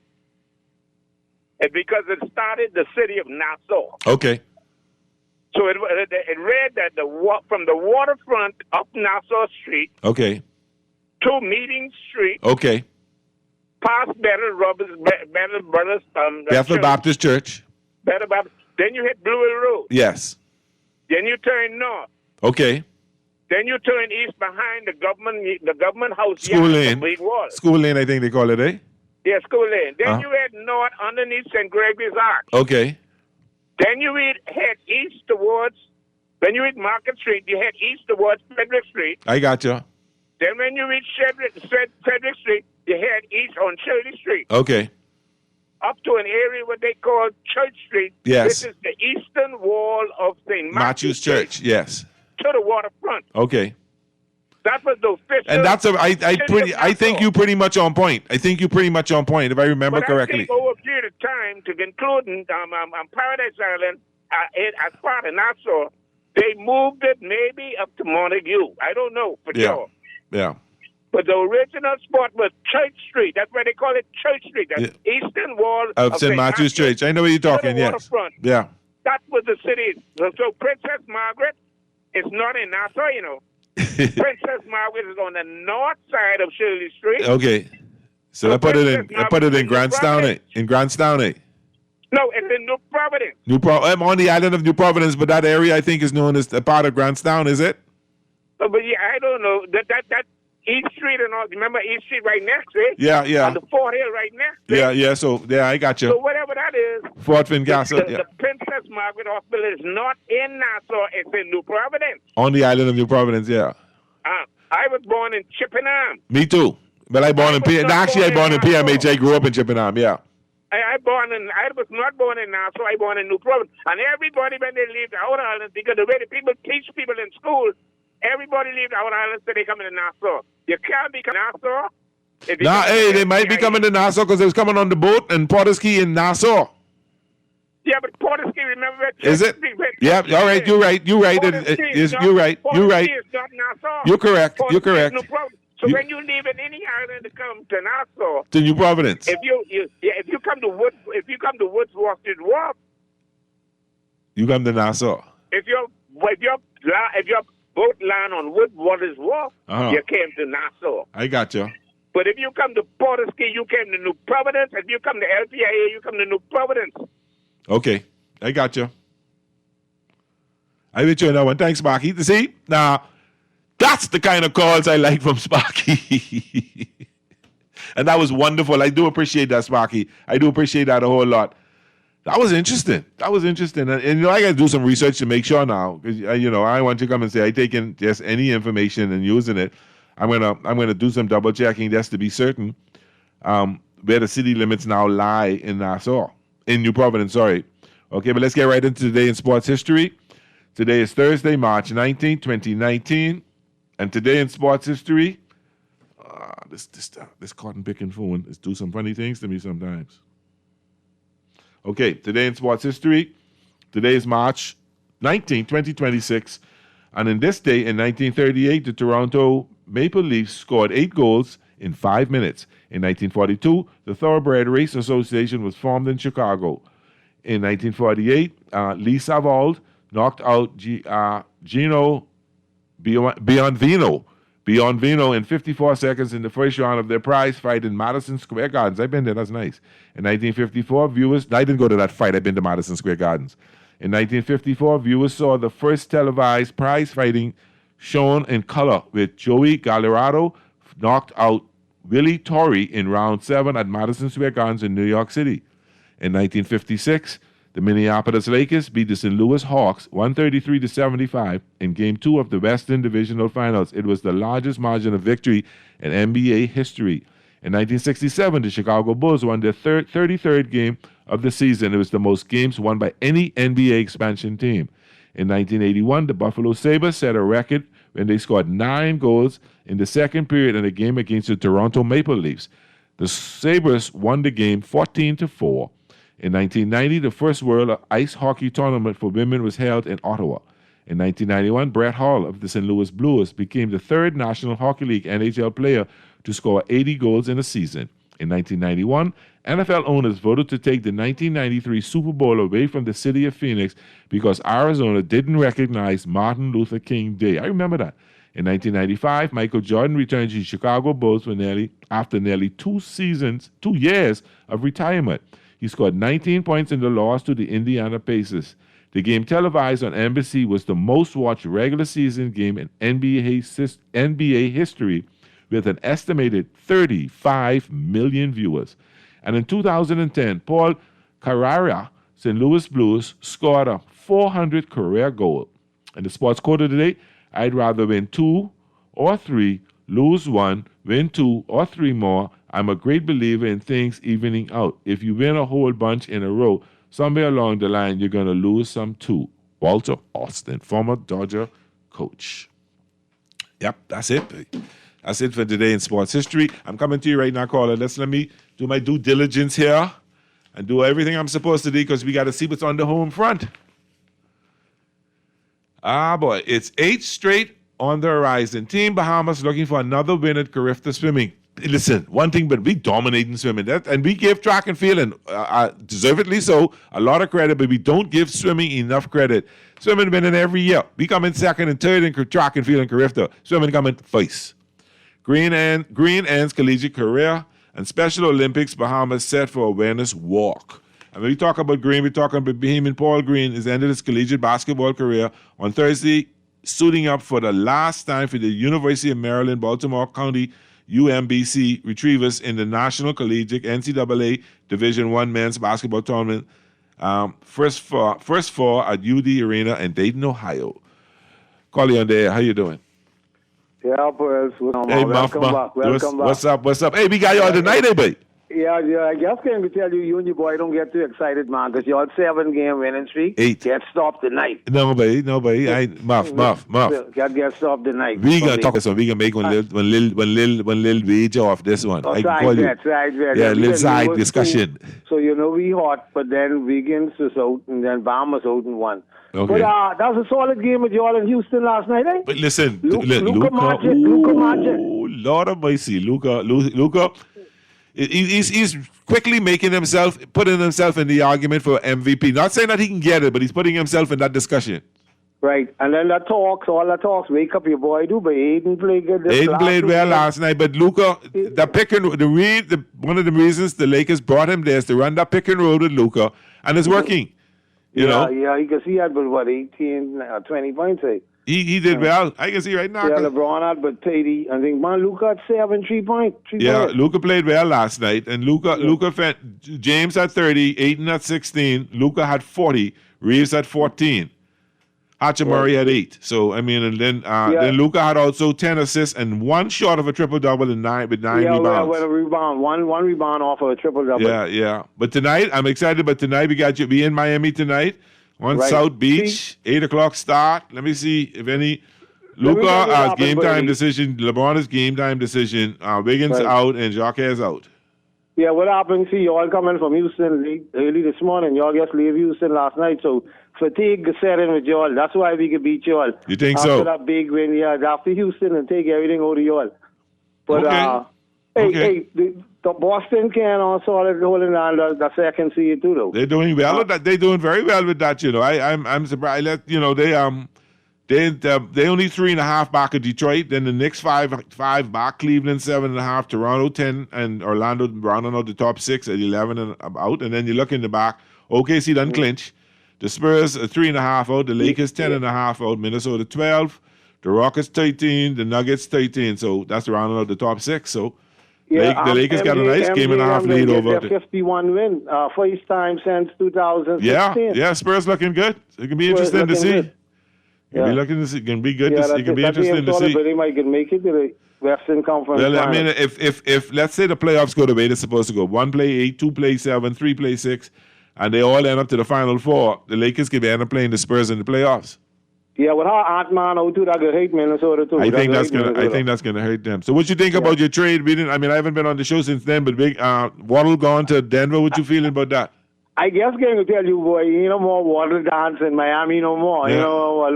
Speaker 12: is because it started the city of Nassau.
Speaker 5: Okay.
Speaker 12: So it read that from the waterfront up Nassau Street
Speaker 5: Okay.
Speaker 12: to Meeting Street,
Speaker 5: Okay.
Speaker 12: past Better Brothers,
Speaker 5: Bethel Baptist Church.
Speaker 12: Better Baptist. Then you hit Blue Hill Road.
Speaker 5: Yes.
Speaker 12: Then you turn north.
Speaker 5: Okay.
Speaker 12: Then you turn east behind the government house.
Speaker 5: School
Speaker 12: yard,
Speaker 5: Lane.
Speaker 12: the big wall.
Speaker 5: School Lane, I think they call it, eh?
Speaker 12: Yeah, School Lane. Then
Speaker 5: Uh-huh.
Speaker 12: you head north underneath St. Gregory's Arch.
Speaker 5: Okay.
Speaker 12: Then you head east towards, when you hit Market Street, you head east towards Frederick Street.
Speaker 5: I got you.
Speaker 12: Then when you reach Frederick Street, you head east on Shirley Street.
Speaker 5: Okay.
Speaker 12: Up to an area what they call Church Street.
Speaker 5: Yes.
Speaker 12: This is the eastern wall of St.
Speaker 5: Matthew's Church. Yes.
Speaker 12: To the waterfront.
Speaker 5: Okay.
Speaker 12: That was the official.
Speaker 5: And that's I think you pretty much on point. I think you pretty much on point, if I remember correctly.
Speaker 12: I think over a period of time, to conclude, Paradise Island, as part of Nassau, they moved it maybe up to Montague. I don't know for sure.
Speaker 5: Yeah.
Speaker 12: But the original spot was Church Street. That's why they call it Church Street. That's eastern wall
Speaker 5: Of St. Matthew's Church. I know what you're talking, yes.
Speaker 12: Waterfront.
Speaker 5: Yeah.
Speaker 12: That was the city. So Princess Margaret is not in Nassau, you know. Princess Margaret is on the north side of Shirley Street.
Speaker 5: Okay. So I put it in Grantstown, in Grantstown,
Speaker 12: No, it's in New Providence.
Speaker 5: I'm on the island of New Providence, but that area I think is known as a part of Grantstown, is it?
Speaker 12: But yeah, I don't know. That East Street and all. Remember East Street right next, eh?
Speaker 5: Yeah.
Speaker 12: On the Fort Hill right next. Eh?
Speaker 5: Yeah. So I got you.
Speaker 12: So whatever that is.
Speaker 5: Fort Fincastle.
Speaker 12: The Princess Margaret Hospital is not in Nassau. It's in New Providence.
Speaker 5: On the island of New Providence, yeah.
Speaker 12: I was born in Chippenham.
Speaker 5: Me too. But I born in PMH. I grew up in Chippenham, yeah.
Speaker 12: I was not born in Nassau. I born in New Providence. And everybody, when they leave the outer islands, because the way the people teach people in school, everybody leave the outer islands so they come into Nassau. You can't be Nassau.
Speaker 5: They might be coming to Nassau because they was coming on the boat in Porterskey in Nassau.
Speaker 12: Yeah, but Porterskey, remember?
Speaker 5: Is it? Yeah, all right, you're right. You're right. You're right.
Speaker 12: Is not Nassau.
Speaker 5: You're correct. You're correct.
Speaker 12: So when you leave in any island to come to Nassau,
Speaker 5: to New Providence.
Speaker 12: If you come to Woods Orchard Wharf,
Speaker 5: you come to Nassau.
Speaker 12: If your boat land on Woodwaters Wharf, you came to Nassau.
Speaker 5: I got you.
Speaker 12: But if you come to Porterskey, you came to New Providence. If you come to LPIA, you come to New Providence.
Speaker 5: Okay, I got you. I with you on that one. Thanks, Sparky. See, now, that's the kind of calls I like from Sparky. And that was wonderful. I do appreciate that, Sparky. I do appreciate that a whole lot. That was interesting. And I got to do some research to make sure now. Because, I want you to come and say, I taken just any information and using it. I'm gonna do some double checking just to be certain where the city limits now lie in Nassau. In New Providence, sorry. Okay, but let's get right into today in sports history. Today is Thursday, March 19, 2019. And today in sports history, this cotton picking phone is do some funny things to me sometimes. Okay, today in sports history, today is March 19, 2026. And in this day, in 1938, the Toronto Maple Leafs scored 8 goals in 5 minutes. In 1942, the Thoroughbred Race Association was formed in Chicago. In 1948, Lee Savold knocked out Gino Bionvino in 54 seconds in the first round of their prize fight in Madison Square Gardens. I've been there, that's nice. In 1954, I didn't go to that fight, I've been to Madison Square Gardens. In 1954, viewers saw the first televised prize fighting shown in color with Joey Gallardo knocked out Willie Torrey in round 7 at Madison Square Gardens in New York City. In 1956, the Minneapolis Lakers beat the St. Louis Hawks 133-75 in Game 2 of the Western Divisional Finals. It was the largest margin of victory in NBA history. In 1967, the Chicago Bulls won their 33rd game of the season. It was the most games won by any NBA expansion team. In 1981, the Buffalo Sabres set a record when they scored 9 goals in the second period in a game against the Toronto Maple Leafs. The Sabres won the game 14-4. In 1990, the first World Ice Hockey Tournament for women was held in Ottawa. In 1991, Brett Hull of the St. Louis Blues became the third National Hockey League NHL player to score 80 goals in a season. In 1991, NFL owners voted to take the 1993 Super Bowl away from the city of Phoenix because Arizona didn't recognize Martin Luther King Day. I remember that. In 1995, Michael Jordan returned to the Chicago Bulls after nearly 2 years of retirement. He scored 19 points in the loss to the Indiana Pacers. The game televised on NBC was the most watched regular season game in NBA history with an estimated 35 million viewers. And in 2010, Paul Carrera, St. Louis Blues, scored a 400 career goal. And the sports quote today, I'd rather win 2 or 3, lose 1, win 2 or 3 more. I'm a great believer in things evening out. If you win a whole bunch in a row, somewhere along the line, you're going to lose some too. Walter Austin, former Dodger coach. Yep, that's it. That's it for today in sports history. I'm coming to you right now, caller. Let me do my due diligence here and do everything I'm supposed to do because we got to see what's on the home front. Ah, boy, it's 8 straight on the horizon. Team Bahamas looking for another win at Carifta Swimming. Listen, one thing, but we dominating swimming. And we give track and field, and deservedly so, a lot of credit, but we don't give swimming enough credit. Swimming winning every year. We come in second and third in track and field in Carifta. Swimming coming first. Green ends collegiate career, and Special Olympics Bahamas set for awareness walk. And when we talk about Green, we're talking about Bahamian Paul Green has ended his collegiate basketball career on Thursday, suiting up for the last time for the University of Maryland, Baltimore County, UMBC Retrievers in the National Collegiate NCAA Division I Men's Basketball Tournament. First four at UD Arena in Dayton, Ohio. Call on there. How you doing?
Speaker 13: Yeah, boys.
Speaker 5: Hey,
Speaker 13: welcome back.
Speaker 5: What's up? Hey, we got y'all tonight, baby.
Speaker 13: Yeah, I just came to tell you, you and your boy don't get too excited, man, because y'all 7-game winning streak.
Speaker 5: 8.
Speaker 13: Get stopped tonight.
Speaker 5: Nobody. Muff.
Speaker 13: Get stopped tonight.
Speaker 5: We gonna talk so we can make one little wage off this one. I can call you. Yeah, little side discussion.
Speaker 13: So we hot, but then Wiggins is out, and then Bahamas out and 1.
Speaker 5: Okay.
Speaker 13: But that was a solid game with y'all in Houston last night, eh?
Speaker 5: But listen,
Speaker 13: Luka Magic.
Speaker 5: Oh, Lord of mercy, Luka. He's quickly putting himself in the argument for MVP. Not saying that he can get it, but he's putting himself in that discussion.
Speaker 13: Right, and then all the talks, wake up your boy, but Aiden played good.
Speaker 5: Aiden played well last night, but Luka, one of the reasons the Lakers brought him there is to run that pick and roll with Luka, and it's working. You know?
Speaker 13: Yeah, because he had, 18, 20 points, eh?
Speaker 5: He did well. I can see right now.
Speaker 13: Yeah, LeBron had, but 80. I think, Luka had 3 points.
Speaker 5: Luka played well last night. And James had 30, Ayton had 16, Luka had 40, Reeves had 14. Hachimura had 8. So, and then Luka had also 10 assists and 1 short of a triple-double with 9 rebounds.
Speaker 13: Yeah, with a rebound. One rebound off of a triple-double.
Speaker 5: Yeah. But tonight, I'm excited. But tonight, we in Miami tonight. On South Beach, 8 o'clock start. Let me see if any. Luka has game time decision. LeBron is game time decision. Wiggins out and Jacques is out.
Speaker 13: Yeah, what happened? See, y'all coming from Houston early this morning. Y'all just leave Houston last night. So fatigue set in with y'all. That's why we could beat y'all.
Speaker 5: You think
Speaker 13: after
Speaker 5: so?
Speaker 13: After that big win, after Houston and take everything over to y'all. But, hey, the Boston can also holding on the second seed too, though.
Speaker 5: They're doing well. They're doing very well with that. I'm surprised. They only 3.5 back of Detroit. Then the Knicks 5 back. Cleveland 7.5. Toronto 10, and Orlando rounding out the top 6 at 11 and out. And then you look in the back. OKC done clinch. The Spurs 3.5 out. The Lakers 10.5 out. Minnesota 12. The Rockets 13. The Nuggets 13. So that's rounding out the top 6. So. The Lakers got a nice game and a half lead over.
Speaker 13: 51 win, first time since 2016.
Speaker 5: Yeah, Spurs looking good. It can be interesting to see. It can be good. It can be interesting to see.
Speaker 13: But they might make it to the Western Conference.
Speaker 5: Well, I mean, if let's say the playoffs go the way they're supposed to go, 1 play 8, 2 play 7, 3 play 6, and they all end up to the Final Four, the Lakers could end up playing the Spurs in the playoffs.
Speaker 13: Yeah, with her Aunt Man out too, that could hate Minnesota too.
Speaker 5: I think that's gonna hurt them. So what you think about your trade? I haven't been on the show since then, but big Waddle gone to Denver. What you feeling about that?
Speaker 13: I guess I'm going to tell you, boy, more Waddle dance in Miami no more.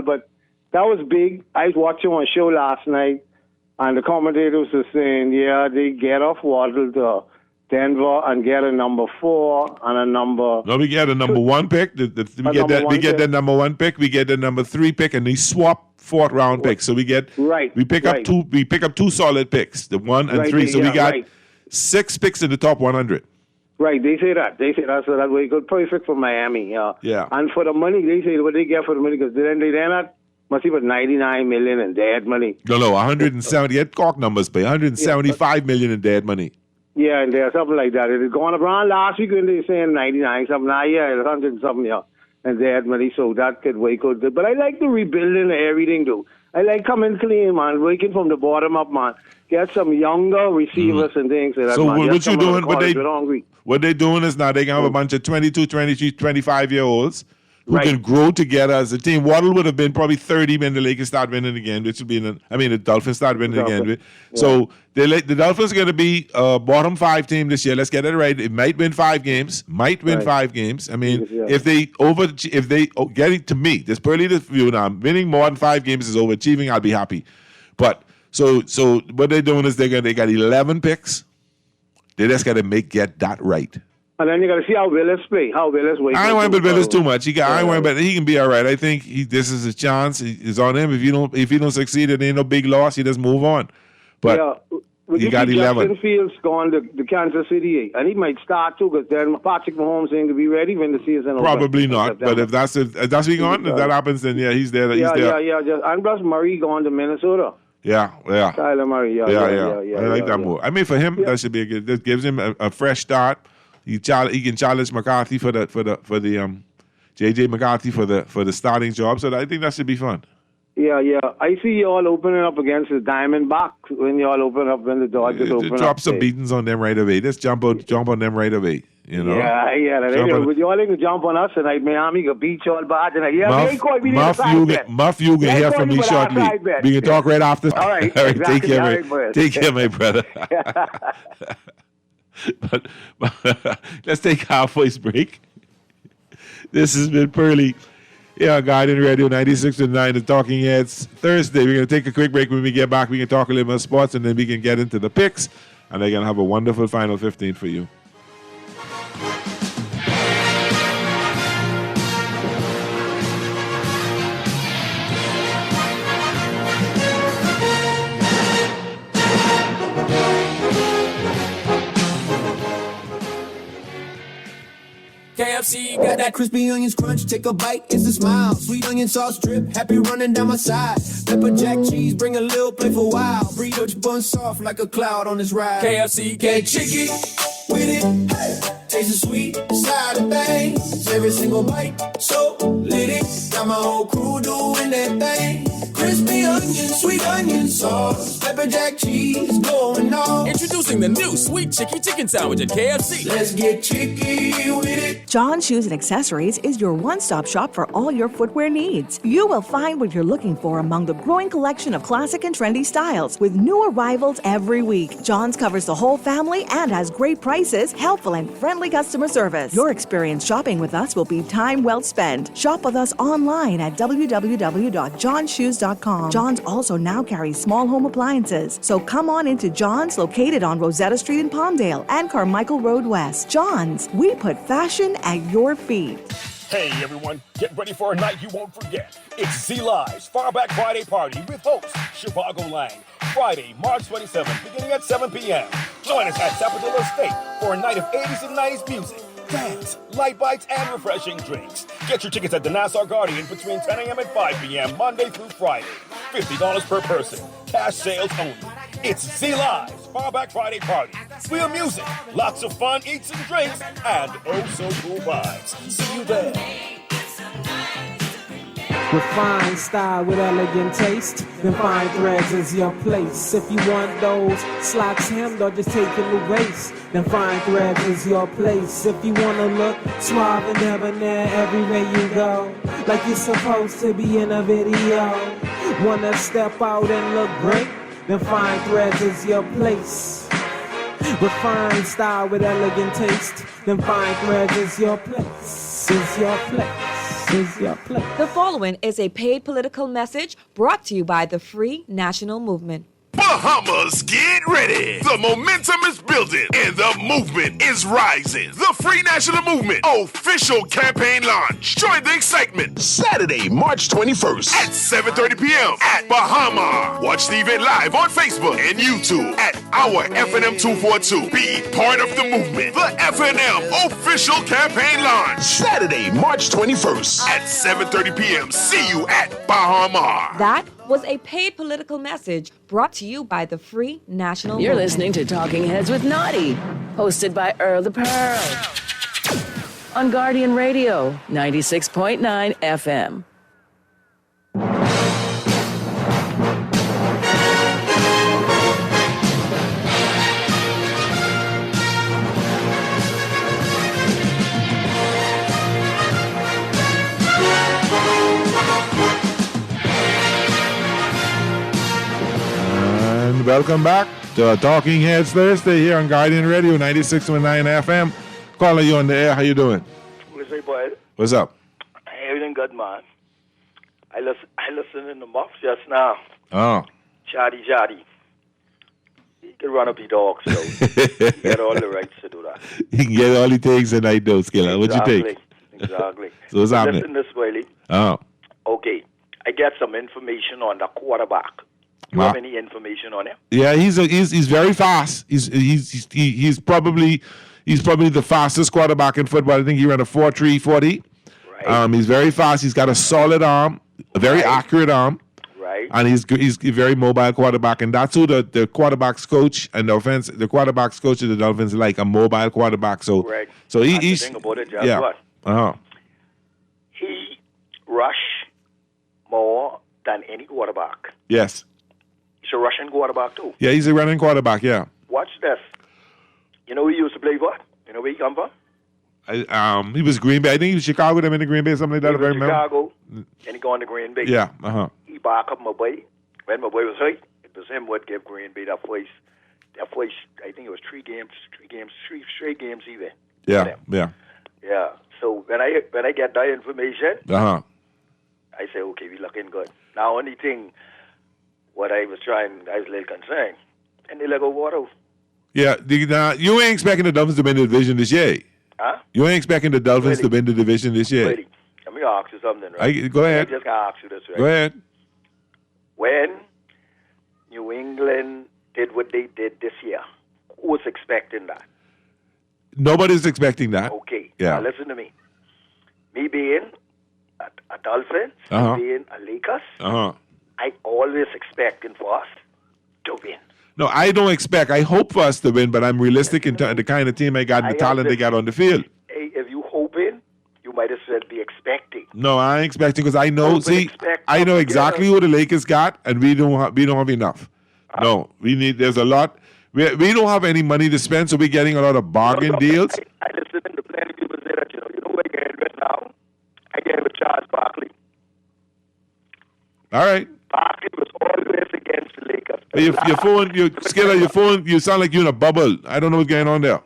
Speaker 13: But that was big. I was watching a show last night, and the commentators were saying, they get off Waddle to Denver and get a number 4 and a number.
Speaker 5: No, we get a number 1 pick. We get the number 1 pick. We get the number 3 pick, and they swap 4th round picks. So we get We pick up 2. We pick up 2 solid picks, the 1 and 3. So we got 6 picks in the top 100.
Speaker 13: Right, they say that. So that way good, perfect for Miami.
Speaker 5: Yeah.
Speaker 13: And for the money, they say what they get for the money because they're not. Must be about $99 million in dead money.
Speaker 5: No, 170. Get Cork numbers, pay $175 million in dead money.
Speaker 13: Yeah, and there's something like that. It had gone around last week when they were saying 99 something. Now, 100 something, and they had money, so that could wake up. But I like the rebuilding and everything, though. I like coming clean, man, working from the bottom up, man. Get some younger receivers and things like that,
Speaker 5: so
Speaker 13: man.
Speaker 5: What you doing? What they doing is now they can have a bunch of 22, 23, 25-year-olds who can grow together as a team. Waddle would have been probably 30 when the Lakers start winning again, which would be the Dolphins start winning again. Yeah. So the Dolphins are going to be a bottom 5 team this year. Let's get it right. It might win 5 games. If they get it to me, this early to view now, winning more than 5 games is overachieving. I'll be happy. But so what they're doing is they got 11 picks. They just got to get that right.
Speaker 13: And then you got to see how Willis play.
Speaker 5: I don't worry about Willis too much. I don't worry about it. He can be all right. I think this is his chance. It's on him. If he don't succeed, it ain't no big loss. He just move on. But he got 11.
Speaker 13: Justin Fields gone to Kansas City, and he might start too because then Patrick Mahomes ain't to be ready when the season opens.
Speaker 5: Probably not. But if that's what gone, if that happens, then he's there.
Speaker 13: And plus Murray gone to Minnesota.
Speaker 5: Yeah.
Speaker 13: Kyler Murray. Yeah.
Speaker 5: I like that move. For him, that should be a good. That gives him a fresh start. He can challenge McCarthy for the JJ McCarthy for the starting job. So I think that should be fun.
Speaker 13: Yeah. I see you all opening up against the Diamondbacks when you all open up when the Dodgers open up.
Speaker 5: Drop some beatings on them right away. Just jump on them right away. Yeah.
Speaker 13: Would you all can jump on us tonight? Miami can beat you all bad tonight.
Speaker 5: Muff, you can hear from me shortly. We can talk right after.
Speaker 13: All right.
Speaker 5: Take care, my brother. But let's take our first break. This has been Pearly on Guardian Radio 96.9, the Talking Heads. Thursday, we're going to take a quick break. When we get back, we can talk a little more sports, and then we can get into the picks, and they're going to have a wonderful Final 15 for you.
Speaker 15: KFC got that crispy onions crunch. Take a bite, it's a smile. Sweet onion sauce drip, happy running down my side. Pepper jack cheese, bring a little playful wow. Burrito bun soft like a cloud on this ride. KFC, get chicky with it. Hey. Taste the sweet side of things. Every single bite, so lit it. Got my whole crew doing that thing. Crispy onion, sweet onion sauce, pepper jack cheese, going on.
Speaker 6: Introducing the new Sweet Chicky Chicken Sandwich at KFC.
Speaker 15: Let's get chicky with it.
Speaker 8: John Shoes and Accessories is your one-stop shop for all your footwear needs. You will find what you're looking for among the growing collection of classic and trendy styles with new arrivals every week. John's covers the whole family and has great prices, helpful and friendly customer service. Your experience shopping with us will be time well spent. Shop with us online at www.johnshoes.com. John's also now carries small home appliances. So come on into John's, located on Rosetta Street in Palmdale and Carmichael Road West. John's, we put fashion at your feet.
Speaker 16: Hey everyone, get ready for a night you won't forget. It's Z-Live's Far Back Friday Party with host Shivago Lang. Friday, March 27th, beginning at 7 p.m. Join us at Zapatilla Estate for a night of 80s and 90s music, dance, light bites, and refreshing drinks. Get your tickets at the Nassau Guardian between 10 a.m. and 5 p.m. Monday through Friday. $50 per person. Cash sales only. It's Z-Live's Far Back Friday Party. Real music, lots of fun, eats and drinks, and oh so cool vibes. See you there.
Speaker 17: Refined style with elegant taste, then fine threads is your place. If you want those slacks hemmed or just taking the waist, then fine threads is your place. If you wanna look suave and debonair everywhere you go, like you're supposed to be in a video, wanna step out and look great, then fine threads is your place. Refined style with elegant taste, then fine threads is your place, is your place.
Speaker 20: The following is a paid political message brought to you by the Free National Movement.
Speaker 23: Bahamas, get ready. The momentum is building and the movement is rising. The Free National Movement official campaign launch. Join the excitement Saturday, March 21st at 7:30 p.m. at Bahama. Watch the event live on Facebook and YouTube at our FNM 242. Be part of the movement. The FNM official campaign launch. Saturday, March 21st at 7:30 p.m. See you at Bahama.
Speaker 20: That was a paid political message brought to you by the Free National
Speaker 2: You're
Speaker 20: Movement.
Speaker 2: listening to Talking Heads with Naughty, hosted by Earl the Pearl. On Guardian Radio, 96.9 FM.
Speaker 5: And welcome back to Talking Heads Thursday here on Guardian Radio 96.9 FM. Calling you on the air. How you doing?
Speaker 18: What's up, boy?
Speaker 5: What's up?
Speaker 18: Everything good, man. I listened in the muff just now.
Speaker 5: Oh.
Speaker 18: Jaddy. He can run up the dogs, so he got all the rights to do that.
Speaker 5: You can get all he takes tonight, though, Skiller. What'd you take?
Speaker 18: Exactly.
Speaker 5: So what's happening?
Speaker 18: Listen this way, Lee.
Speaker 5: Oh.
Speaker 18: Okay. I get some information on the quarterback. Do you have any information on him?
Speaker 5: Yeah, he's very fast. He's probably the fastest quarterback in football. I think he ran a 4.3 40. Right. He's very fast. He's got a solid arm, a very accurate arm.
Speaker 18: Right.
Speaker 5: And he's a very mobile quarterback, and that's who the quarterbacks coach and the quarterbacks coach of the Dolphins like, a mobile quarterback. So
Speaker 18: right.
Speaker 5: So
Speaker 18: he's
Speaker 5: the
Speaker 18: thing about it, just
Speaker 5: yeah.
Speaker 18: what? He rush more than any quarterback.
Speaker 5: Yes.
Speaker 18: He's a Russian quarterback too.
Speaker 5: Yeah, he's a running quarterback. Yeah.
Speaker 18: Watch this. You know who he used to play for? You know where he come from?
Speaker 5: He was Green Bay. I think he was Chicago. Them in the Green Bay, something like that.
Speaker 18: He was Chicago, and he gone to Green Bay.
Speaker 5: Yeah.
Speaker 18: He back up my boy. When my boy was hurt, it was him what gave Green Bay that voice. I think it was three straight games even.
Speaker 5: Yeah.
Speaker 18: Yeah. So when I get that information,
Speaker 5: I
Speaker 18: say, okay, we looking good. Now, only thing, what I was a little concerned, and they let go water.
Speaker 5: Yeah, you ain't expecting the Dolphins to win the division this year.
Speaker 18: Huh?
Speaker 5: You ain't expecting the Dolphins to win the division this year.
Speaker 18: Let me ask you something, right?
Speaker 5: Go ahead.
Speaker 18: I just gotta ask you this, right?
Speaker 5: Go ahead.
Speaker 18: When New England did what they did this year, who was expecting that?
Speaker 5: Nobody's expecting that.
Speaker 18: Okay.
Speaker 5: Yeah.
Speaker 18: Now listen to me. Me being a Dolphins, me being a Lakers, I always expecting for us to win.
Speaker 5: No, I don't expect. I hope for us to win, but I'm realistic in the kind of team I got and the talent they got on the field.
Speaker 18: Hey, if you hoping, you might as well be expecting.
Speaker 5: No, I ain't expecting because I know. I know exactly who the Lakers got, and we don't have enough. No, there's a lot. We don't have any money to spend, so we're getting a lot of bargain deals.
Speaker 18: I listen to plenty of people say that, you know what I get right now? I get with Charles Barkley.
Speaker 5: All right.
Speaker 18: Barkley was always against the Lakers.
Speaker 5: Your phone, you sound like you're in a bubble. I don't know what's going on there.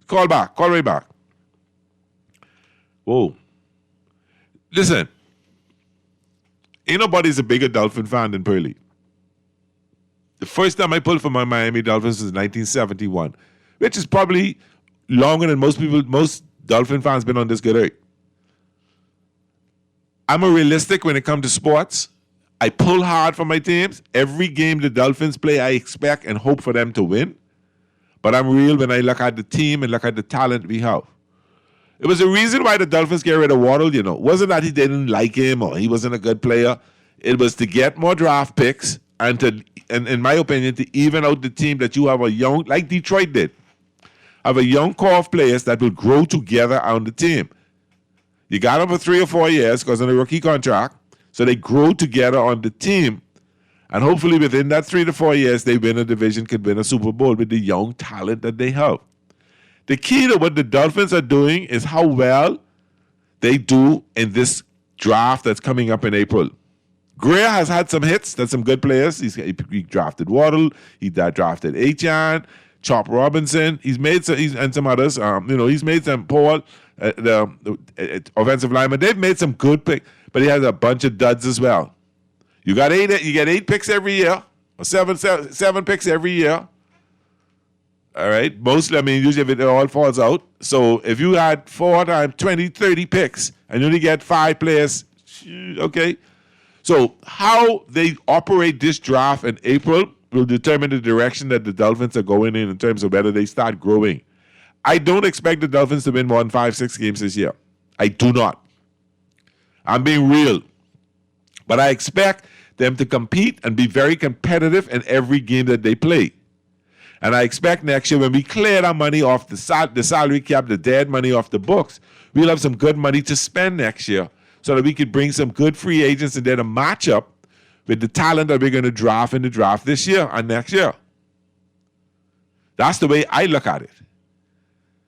Speaker 5: Call right back. Whoa. Listen, ain't nobody's a bigger Dolphin fan than Pearlie. The first time I pulled for my Miami Dolphins was 1971, which is probably longer than most Dolphin fans been on this good earth. I'm a realistic when it comes to sports. I pull hard for my teams. Every game the Dolphins play, I expect and hope for them to win. But I'm real when I look at the team and look at the talent we have. It was a reason why the Dolphins get rid of Waddle, It wasn't that he didn't like him or he wasn't a good player. It was to get more draft picks and in my opinion, to even out the team that you have a young, like Detroit did, have a young core of players that will grow together on the team. You got them for 3 or 4 years because of the rookie contract. So they grow together on the team. And hopefully within that 3 to 4 years, they win a division, could win a Super Bowl with the young talent that they have. The key to what the Dolphins are doing is how well they do in this draft that's coming up in April. Greer has had some hits. There's some good players. He drafted Waddle. He drafted Achane, Chop Robinson. He's made some, and some others. He's made some Paul, the offensive lineman. They've made some good picks, but he has a bunch of duds as well. You get 8 picks every year, or seven picks every year. All right, mostly, usually if it all falls out. So if you had 4 times 20, 30 picks, and you only get 5 players, okay. So how they operate this draft in April will determine the direction that the Dolphins are going in terms of whether they start growing. I don't expect the Dolphins to win more than 5-6 games this year. I do not. I'm being real. But I expect them to compete and be very competitive in every game that they play. And I expect next year when we clear our money off the salary cap, the dead money off the books, we'll have some good money to spend next year so that we could bring some good free agents and then a matchup with the talent that we're going to draft in the draft this year and next year. That's the way I look at it.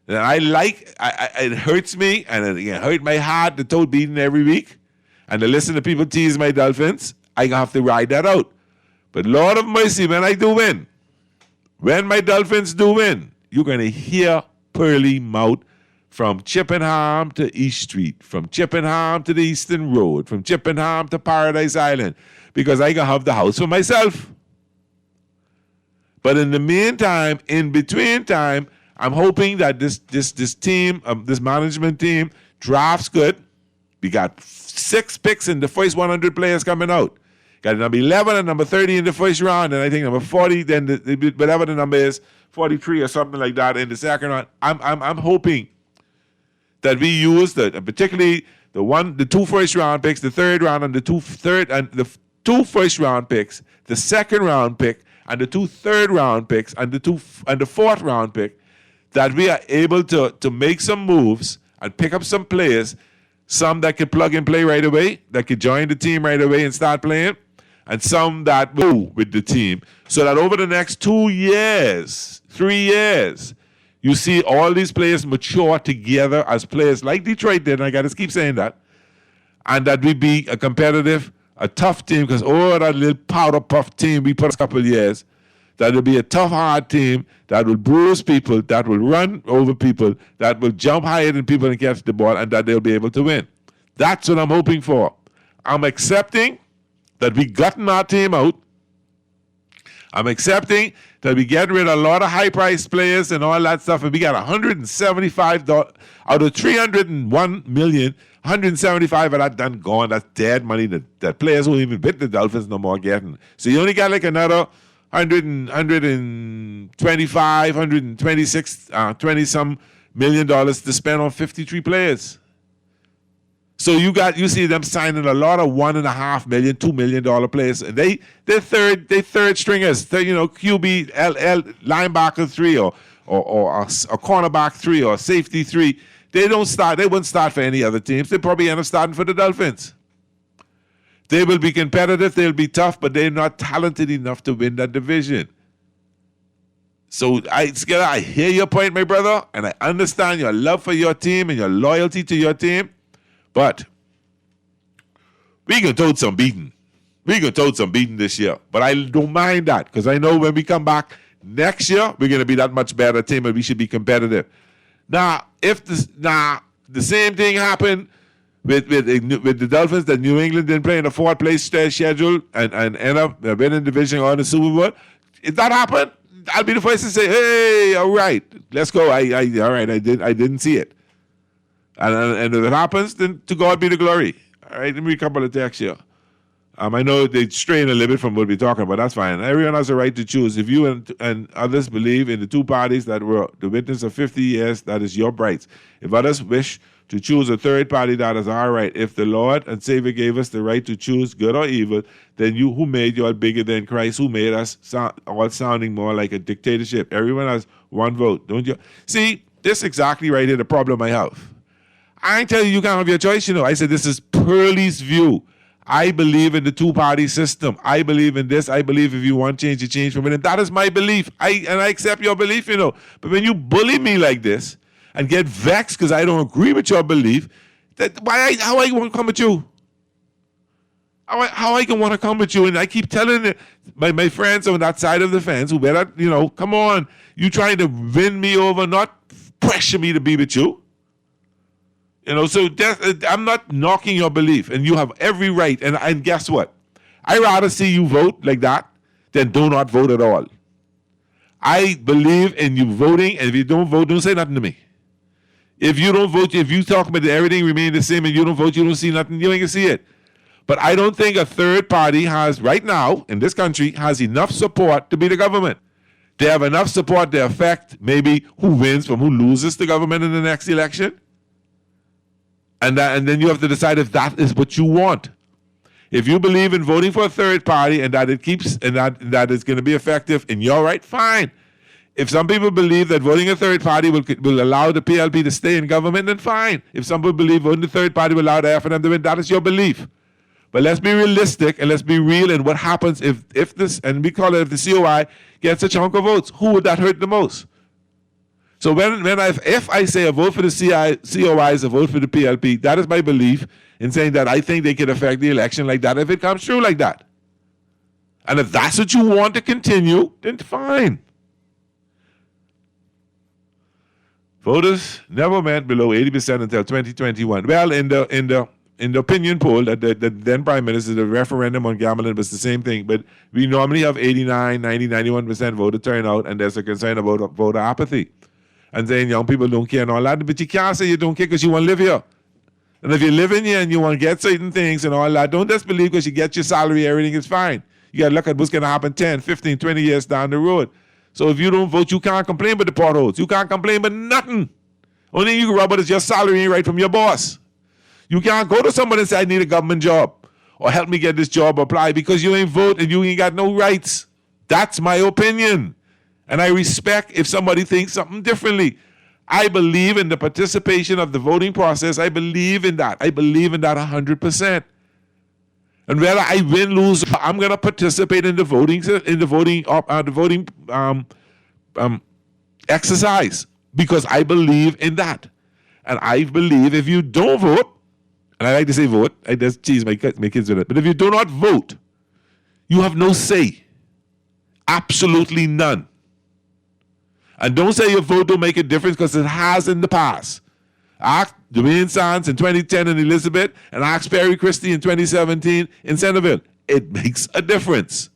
Speaker 5: And it hurts me and it hurt my heart, the toe beating every week. And to listen to people tease my Dolphins, I have to ride that out. But Lord of mercy, when I do win, when my Dolphins do win, you're going to hear pearly mouth from Chippenham to East Street, from Chippenham to the Eastern Road, from Chippenham to Paradise Island, because I can have the house for myself. But in the meantime, in between time, I'm hoping that this team, this management team, drafts good. We got 6 picks in the first 100 players coming out. Got number 11 and number 30 in the first round, and I think number 40, then whatever the number is, 43 or something like that in the second round. I'm hoping that we use particularly the 2 first round picks, the third round, and the 2 first round picks, the second round pick, and the 2 third round picks, and the fourth round pick, that we are able to make some moves and pick up some players, some that could plug and play right away, that could join the team right away and start playing, and some that move with the team, so that over the next 2 years, 3 years, you see all these players mature together as players like Detroit did, and I got to keep saying that, and that we be a competitive, a tough team, because that little powder puff team we put a couple of years, that will be a tough, hard team that will bruise people, that will run over people, that will jump higher than people and catch the ball, and that they'll be able to win. That's what I'm hoping for. I'm accepting that we gotten our team out. I'm accepting that we get rid of a lot of high-priced players and all that stuff, and we got $175 out of $301 million. 175 of that done gone. That's dead money that players who even bit the Dolphins no more getting. So you only got like another 125, 126, 20-some $million to spend on 53 players. So you see them signing a lot of $1.5 million, $2 million players. And they're third stringers. QB, linebacker 3 or a cornerback 3 or safety 3. They wouldn't start for any other teams. They probably end up starting for the Dolphins. They will be competitive, they'll be tough, but they're not talented enough to win that division. So I hear your point, my brother, and I understand your love for your team and your loyalty to your team, but we can tote some beating. We can tote some beating this year, but I don't mind that because I know when we come back next year, we're going to be that much better team and we should be competitive. Now, if the same thing happened with the Dolphins that New England didn't play in the 4th place schedule and end up winning the division or the Super Bowl, if that happened, I'll be the first to say, "Hey, all right, let's go." I didn't see it, and if it happens, then to God be the glory. All right, let me read a couple of texts here. I know they strain a little bit from what we're talking about. That's fine. Everyone has a right to choose. If you and others believe in the 2 parties that were the witness of 50 years, that is your rights. If others wish to choose a third party, that is our right. If the Lord and Savior gave us the right to choose good or evil, then you who made you all bigger than Christ, who made us all sounding more like a dictatorship. Everyone has one vote, don't you? See, this exactly right here the problem I have. I ain't telling you can't have your choice, you know. I said this is Pearlie's view. I believe in the two-party system. I believe in this. I believe if you want change, you change from it. And that is my belief. I accept your belief, you know. But when you bully me like this and get vexed because I don't agree with your belief, how I want to come at you? How I can want to come with you? And I keep telling my friends on that side of the fence who better, you know, come on. You trying to win me over, not pressure me to be with you. You know, so I'm not knocking your belief, and you have every right. And guess what? I rather see you vote like that than do not vote at all. I believe in you voting, and if you don't vote, don't say nothing to me. If you don't vote, if you talk about everything remain the same and you don't vote, you don't see nothing, you ain't gonna see it. But I don't think a third party has, right now, in this country, has enough support to be the government. They have enough support to affect maybe who wins from who loses the government in the next election. And then you have to decide if that is what you want. If you believe in voting for a third party and that it keeps and that is going to be effective and you're right, fine. If some people believe that voting a third party will allow the PLP to stay in government, then fine. If some people believe voting the third party will allow the FNM to win, that is your belief. But let's be realistic and let's be real in what happens if this, and we call it if the COI gets a chunk of votes. Who would that hurt the most? So if I say a vote for the COI is a vote for the PLP, that is my belief in saying that I think they can affect the election like that if it comes true like that. And if that's what you want to continue, then fine. Voters never went below 80% until 2021. Well, in the opinion poll that the then Prime Minister, the referendum on gambling was the same thing, but we normally have 89, 90, 91% voter turnout, and there's a concern about voter apathy. And saying young people don't care and all that, but you can't say you don't care because you want to live here. And if you live in here and you want to get certain things and all that, don't just believe because you get your salary, everything is fine. You got to look at what's going to happen 10, 15, 20 years down the road. So if you don't vote, you can't complain about the potholes. You can't complain about nothing. Only thing you can rub about is your salary ain't right from your boss. You can't go to somebody and say, I need a government job or help me get this job apply because you ain't vote and you ain't got no rights. That's my opinion. And I respect if somebody thinks something differently. I believe in the participation of the voting process. I believe in that. I believe in that 100%. And whether I win, lose, I'm going to participate in the voting exercise because I believe in that. And I believe if you don't vote, and I like to say vote, I just tease my kids with it, but if you do not vote, you have no say. Absolutely none. And don't say your vote don't make a difference because it has in the past. Ask Dwayne Sands in 2010 in Elizabeth and ask Perry Christie in 2017 in Centerville. It makes a difference.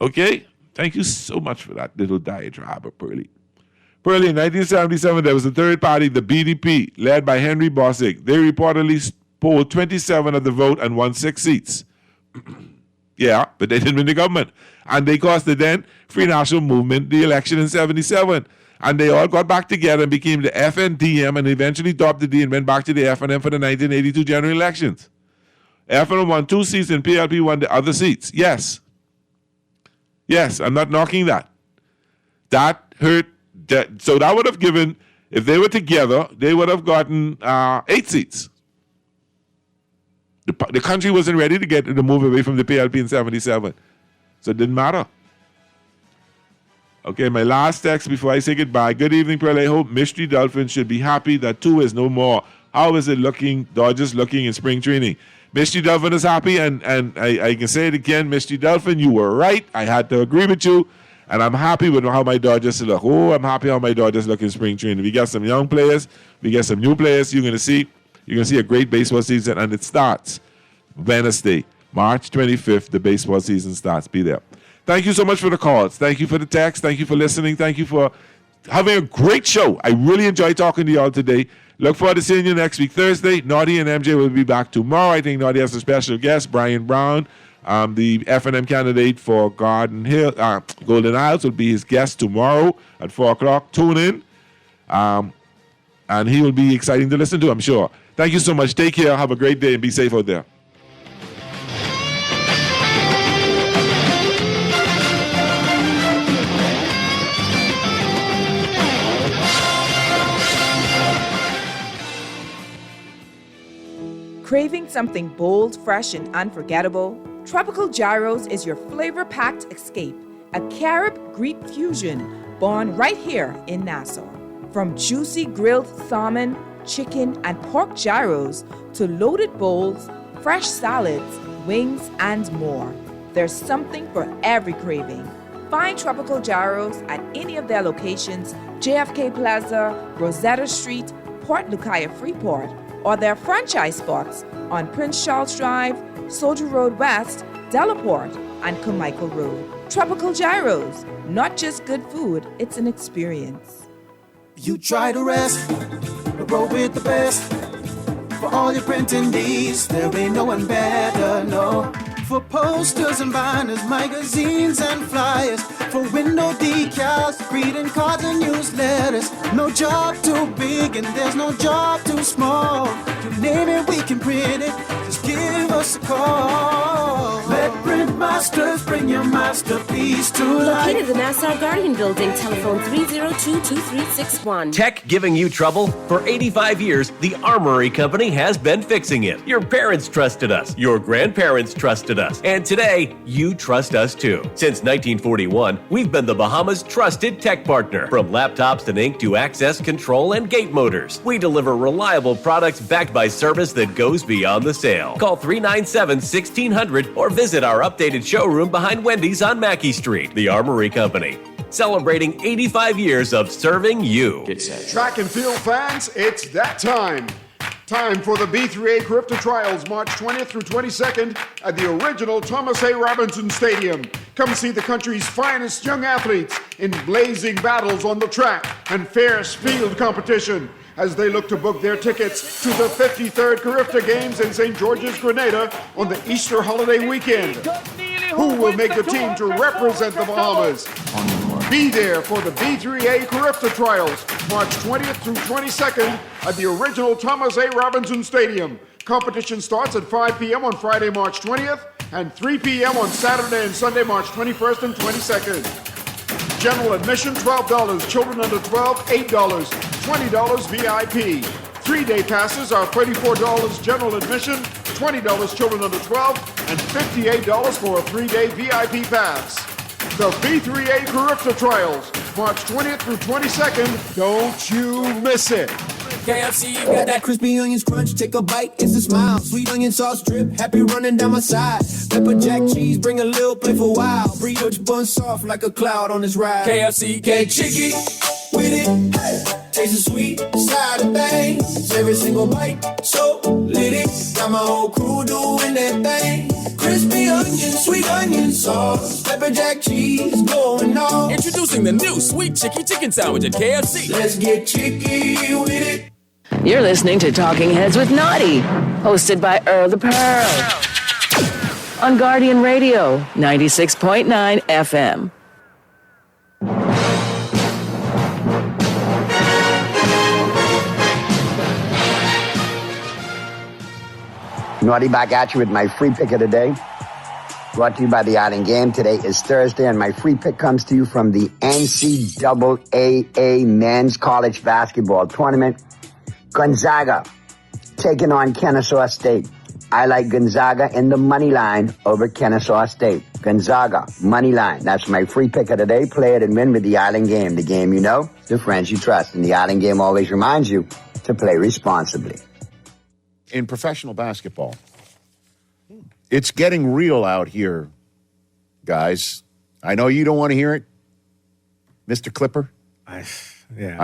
Speaker 5: Okay? Thank you so much for that little diatribe of Pearlie. Pearlie, in 1977, there was a third party, the BDP, led by Henry Bosick. They reportedly polled 27 of the vote and won 6 seats. Yeah, but they didn't win the government. And they cost the then Free National Movement the election in 77. And they all got back together and became the FNDM and eventually dropped the D and went back to the FNM for the 1982 general elections. FNM won 2 seats and PLP won the other seats. Yes. Yes, I'm not knocking that. That hurt. So that would have given, if they were together, they would have gotten 8 seats. The country wasn't ready to move away from the PLP in 77. So it didn't matter. Okay, my last text before I say goodbye. Good evening, Pearl. I hope Mystery Dolphin should be happy that 2 is no more. How is it looking, Dodgers looking in spring training? Mystery Dolphin is happy, and I can say it again, Mystery Dolphin, you were right. I had to agree with you, and I'm happy with how my Dodgers look. Oh, I'm happy how my Dodgers look in spring training. We got some young players. We got some new players. You're going to see a great baseball season, and it starts Wednesday, March 25th. The baseball season starts. Be there. Thank you so much for the calls. Thank you for the text. Thank you for listening. Thank you for having a great show. I really enjoyed talking to you all today. Look forward to seeing you next week, Thursday. Naughty and MJ will be back tomorrow. I think Naughty has a special guest, Brian Brown, the FNM candidate for Golden Isles, will be his guest tomorrow at 4 o'clock. Tune in. And he will be exciting to listen to, I'm sure. Thank you so much. Take care. Have a great day and be safe out there.
Speaker 20: Craving something bold, fresh, and unforgettable? Tropical Gyros is your flavor-packed escape, a Carib-Greek fusion born right here in Nassau. From juicy grilled salmon, chicken, and pork gyros to loaded bowls, fresh salads, wings, and more, there's something for every craving. Find Tropical Gyros at any of their locations, JFK Plaza, Rosetta Street, Port Lucaya Freeport, or their franchise spots on Prince Charles Drive, Soldier Road West, Delaport, and Carmichael Road. Tropical Gyros, not just good food, it's an experience.
Speaker 14: You try to rest, but roll with the best. For all your printing needs, there ain't no one better, no. For posters and banners, magazines and flyers, for window decals, greeting cards and newsletters. No job too big and there's no job too small. You name it, we can print it. Just give us a call. Let Print Masters bring your masterpiece to life.
Speaker 1: Located in the Nassau Guardian Building, telephone 302-2361.
Speaker 11: Tech giving you trouble? For 85 years, the Armory Company has been fixing it. Your parents trusted us. Your grandparents trusted us. And today, you trust us too. Since 1941, we've been the Bahamas' trusted tech partner. From laptops and ink to access control and gate motors, we deliver reliable products backed by service that goes beyond the sale. Call 397-1600 or visit our updated showroom behind Wendy's on Mackey Street. The Armory Company, celebrating 85 years of serving you.
Speaker 19: Track and field fans, it's that time. Time for the B3A Carifta Trials, March 20th through 22nd at the original Thomas A. Robinson Stadium. Come see the country's finest young athletes in blazing battles on the track and fierce field competition as they look to book their tickets to the 53rd Carifta Games in St. George's, Grenada on the Easter holiday weekend. Who will make the team to represent the Bahamas? Be there for the B3A Carifta Trials, March 20th through 22nd at the original Thomas A. Robinson Stadium. Competition starts at 5 p.m. on Friday, March 20th, and 3 p.m. on Saturday and Sunday, March 21st and 22nd. General admission, $12. Children under 12, $8. $20 VIP. 3-day passes are $34 general admission, $20 children under 12, and $58 for a 3-day VIP pass. The B3A Carifta Trials, March 20th through 22nd. Don't you miss it.
Speaker 15: KFC, got that crispy onions crunch, take a bite, it's a smile. Sweet onion sauce drip, happy running down my side. Pepper jack cheese, bring a little playful wow. Brioche bun soft like a cloud on this ride. KFC, cake chicky, with it, hey. Taste the sweet side of things. Every single bite, so litty. Got my whole crew doing that thing. Crispy onion, sweet onion sauce. Pepper jack cheese, going on.
Speaker 6: Introducing the new Sweet Chicky Chicken Sandwich at KFC.
Speaker 15: Let's get chicky with it.
Speaker 2: You're listening to Talking Heads with Naughty, hosted by Earl the Pearl. On Guardian Radio, 96.9 FM.
Speaker 21: Naughty back at you with my free pick of the day. Brought to you by the Island Game. Today is Thursday, and my free pick comes to you from the NCAA Men's College Basketball Tournament. Gonzaga taking on Kennesaw State. I like Gonzaga in the money line over Kennesaw State. Gonzaga, money line. That's my free pick of the day. Play it and win with the Island Game. The game you know, the friends you trust. And the Island Game always reminds you to play responsibly.
Speaker 25: In professional basketball, it's getting real out here, guys. I know you don't want to hear it, Mr. Clipper. I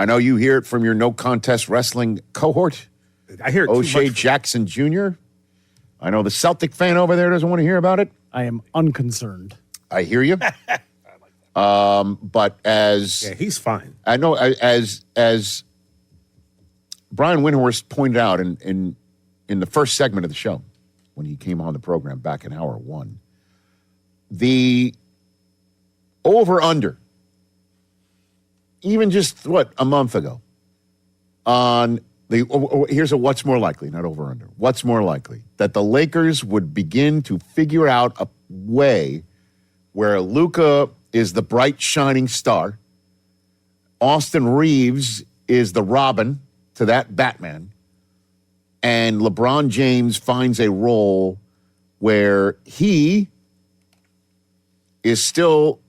Speaker 25: know you hear it from your no contest wrestling cohort.
Speaker 26: I hear it
Speaker 25: O'Shea Jackson Jr. I know the Celtic fan over there doesn't want to hear about it.
Speaker 27: I am unconcerned.
Speaker 25: I hear you. But as
Speaker 26: he's fine.
Speaker 25: I know as Brian Windhorst pointed out in the first segment of the show, when he came on the program back in hour one, the over-under, even just, a month ago, on here's what's more likely, not over-under, what's more likely, that the Lakers would begin to figure out a way where Luka is the bright, shining star, Austin Reeves is the Robin to that Batman, and LeBron James finds a role where he is still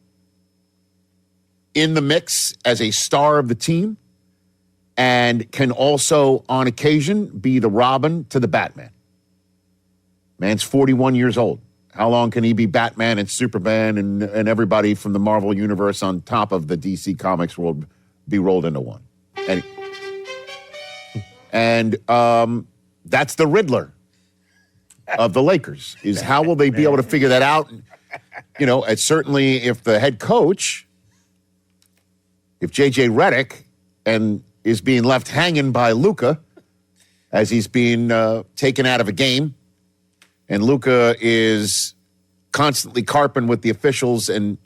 Speaker 25: in the mix as a star of the team and can also, on occasion, be the Robin to the Batman. Man's 41 years old. How long can he be Batman and Superman and everybody from the Marvel Universe on top of the DC Comics world be rolled into one? And that's the Riddler of the Lakers, is how will they be able to figure that out? You know, and certainly if the head coach, if J.J. Redick is being left hanging by Luka as he's being taken out of a game, and Luka is constantly carping with the officials, and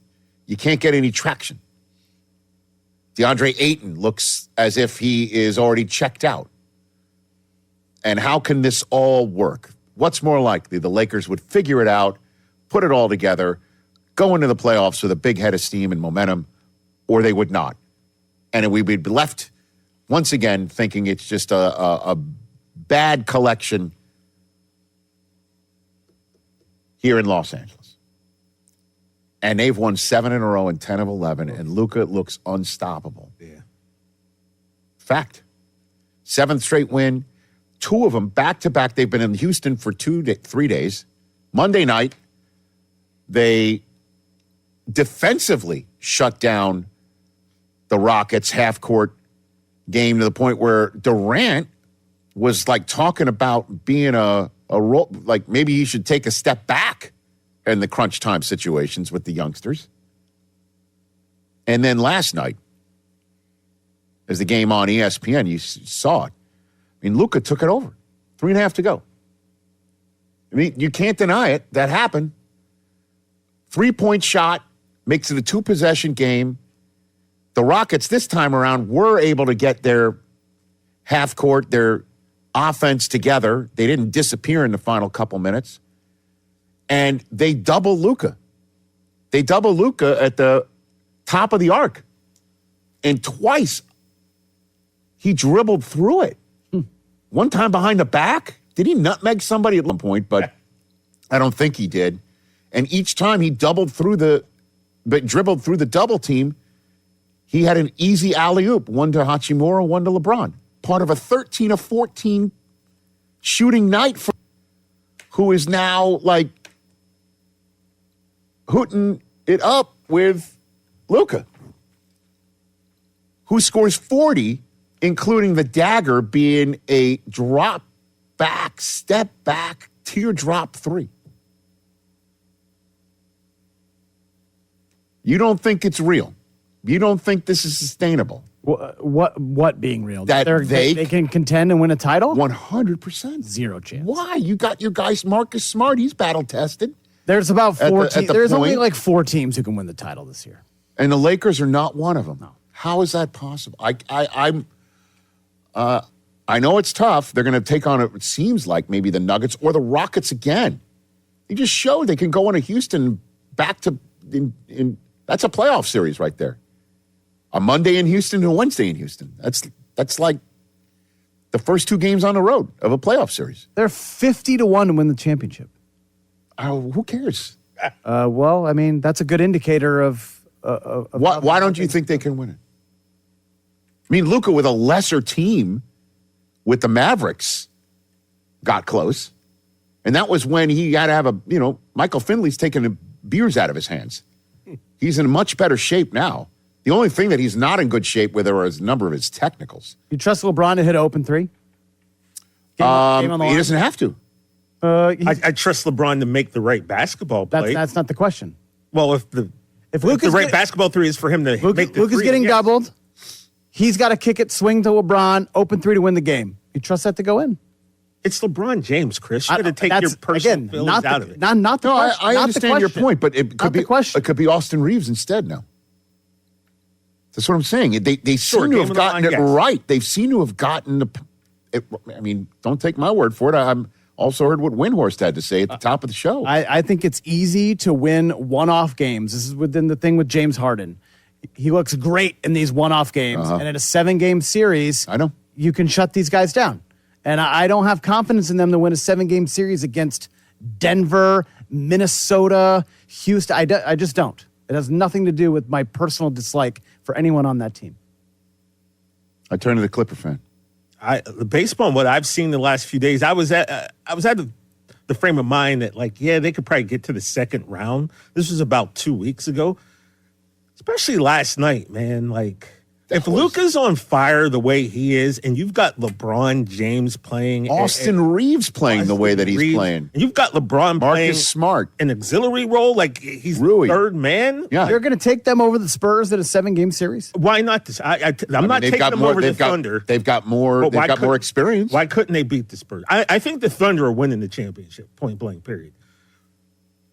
Speaker 25: you can't get any traction. DeAndre Ayton looks as if he is already checked out. And how can this all work? What's more likely? The Lakers would figure it out, put it all together, go into the playoffs with a big head of steam and momentum, or they would not. And we would be left, once again, thinking it's just a bad collection here in Los Angeles. And they've won 7 in a row and 10 of 11, and Luka looks unstoppable.
Speaker 3: Yeah.
Speaker 25: Fact. 7th straight win. 2 of them back-to-back. They've been in Houston for 3 days. Monday night, they defensively shut down the Rockets' half-court game to the point where Durant was like talking about being a role, like maybe he should take a step back in the crunch time situations with the youngsters. And then last night, as the game on ESPN, you saw it. I mean, Luka took it over. 3.5 to go. I mean, you can't deny it. That happened. 3-point shot makes it a 2-possession game. The Rockets this time around were able to get their half court, their offense together. They didn't disappear in the final couple minutes. And they double Luka. They double Luka at the top of the arc. And twice he dribbled through it. One time behind the back. Did he nutmeg somebody at one point? But I don't think he did. And each time he dribbled through the double team, he had an easy alley-oop, one to Hachimura, one to LeBron. Part of a 13 of 14 shooting night for who is now like hooting it up with Luka, who scores 40, including the dagger being a drop back, step back, teardrop 3. You don't think it's real. You don't think this is sustainable.
Speaker 4: What being real?
Speaker 25: That
Speaker 4: they can contend and win a title?
Speaker 25: 100%.
Speaker 4: Zero chance.
Speaker 25: Why? You got your guy Marcus Smart. He's battle tested.
Speaker 4: There's about 4 teams. There's
Speaker 25: point.
Speaker 4: only like 4 teams who can win the title this year.
Speaker 25: And the Lakers are not one of them.
Speaker 4: No.
Speaker 25: How is that possible? I know it's tough. They're going to take on, it seems like, maybe the Nuggets or the Rockets again. They just showed they can go into Houston back to, that's a playoff series right there. A Monday in Houston and a Wednesday in Houston. That's like the first 2 games on the road of a playoff series.
Speaker 4: They're 50-1 to win the championship.
Speaker 25: Who cares?
Speaker 4: Well, I mean, that's a good indicator of
Speaker 25: why don't you think they can win it? I mean, Luka with a lesser team with the Mavericks got close. And that was when he had to have Michael Finley's taking the beers out of his hands. He's in much better shape now. The only thing that he's not in good shape with are a number of his technicals.
Speaker 4: You trust LeBron to hit an open 3?
Speaker 25: He doesn't have to.
Speaker 3: I trust LeBron to make the right basketball play.
Speaker 4: That's not the question.
Speaker 3: Well, if the right basketball 3 is for him to make the
Speaker 4: Luka's
Speaker 3: 3,
Speaker 4: getting
Speaker 3: yes.
Speaker 4: doubled. He's got to kick it, swing to LeBron, open 3 to win the game. You trust that to go in?
Speaker 3: It's LeBron James, Chris. You got to take your personal feelings out of it.
Speaker 4: Not the question.
Speaker 25: I understand your point, but it could be Austin Reeves instead now. That's what I'm saying. They seem to have gotten it right. They've seen to have gotten it. I mean, don't take my word for it. I'm also heard what Windhorst had to say at the top of the show.
Speaker 4: I think it's easy to win one-off games. This is within the thing with James Harden. He looks great in these one-off games. And in a 7-game series,
Speaker 25: I know,
Speaker 4: you can shut these guys down. And I don't have confidence in them to win a 7-game series against Denver, Minnesota, Houston. I just don't. It has nothing to do with my personal dislike for anyone on that team.
Speaker 25: I turn to the Clipper fan.
Speaker 3: Based on what I've seen the last few days, I was at the frame of mind that, like, yeah, they could probably get to the second round. This was about 2 weeks ago, especially last night, man. Like, if Luka's on fire the way he is, and you've got LeBron James playing,
Speaker 25: Austin Reeves playing the way that he's playing,
Speaker 3: and you've got LeBron playing
Speaker 25: Smart,
Speaker 3: an auxiliary role, like he's the third man.
Speaker 25: Yeah,
Speaker 4: you're going to take them over the Spurs in a 7-game series.
Speaker 3: Why not? I'm not taking them over the Thunder.
Speaker 25: They've got more. They've got more experience.
Speaker 3: Why couldn't they beat the Spurs? I think the Thunder are winning the championship, point blank. Period.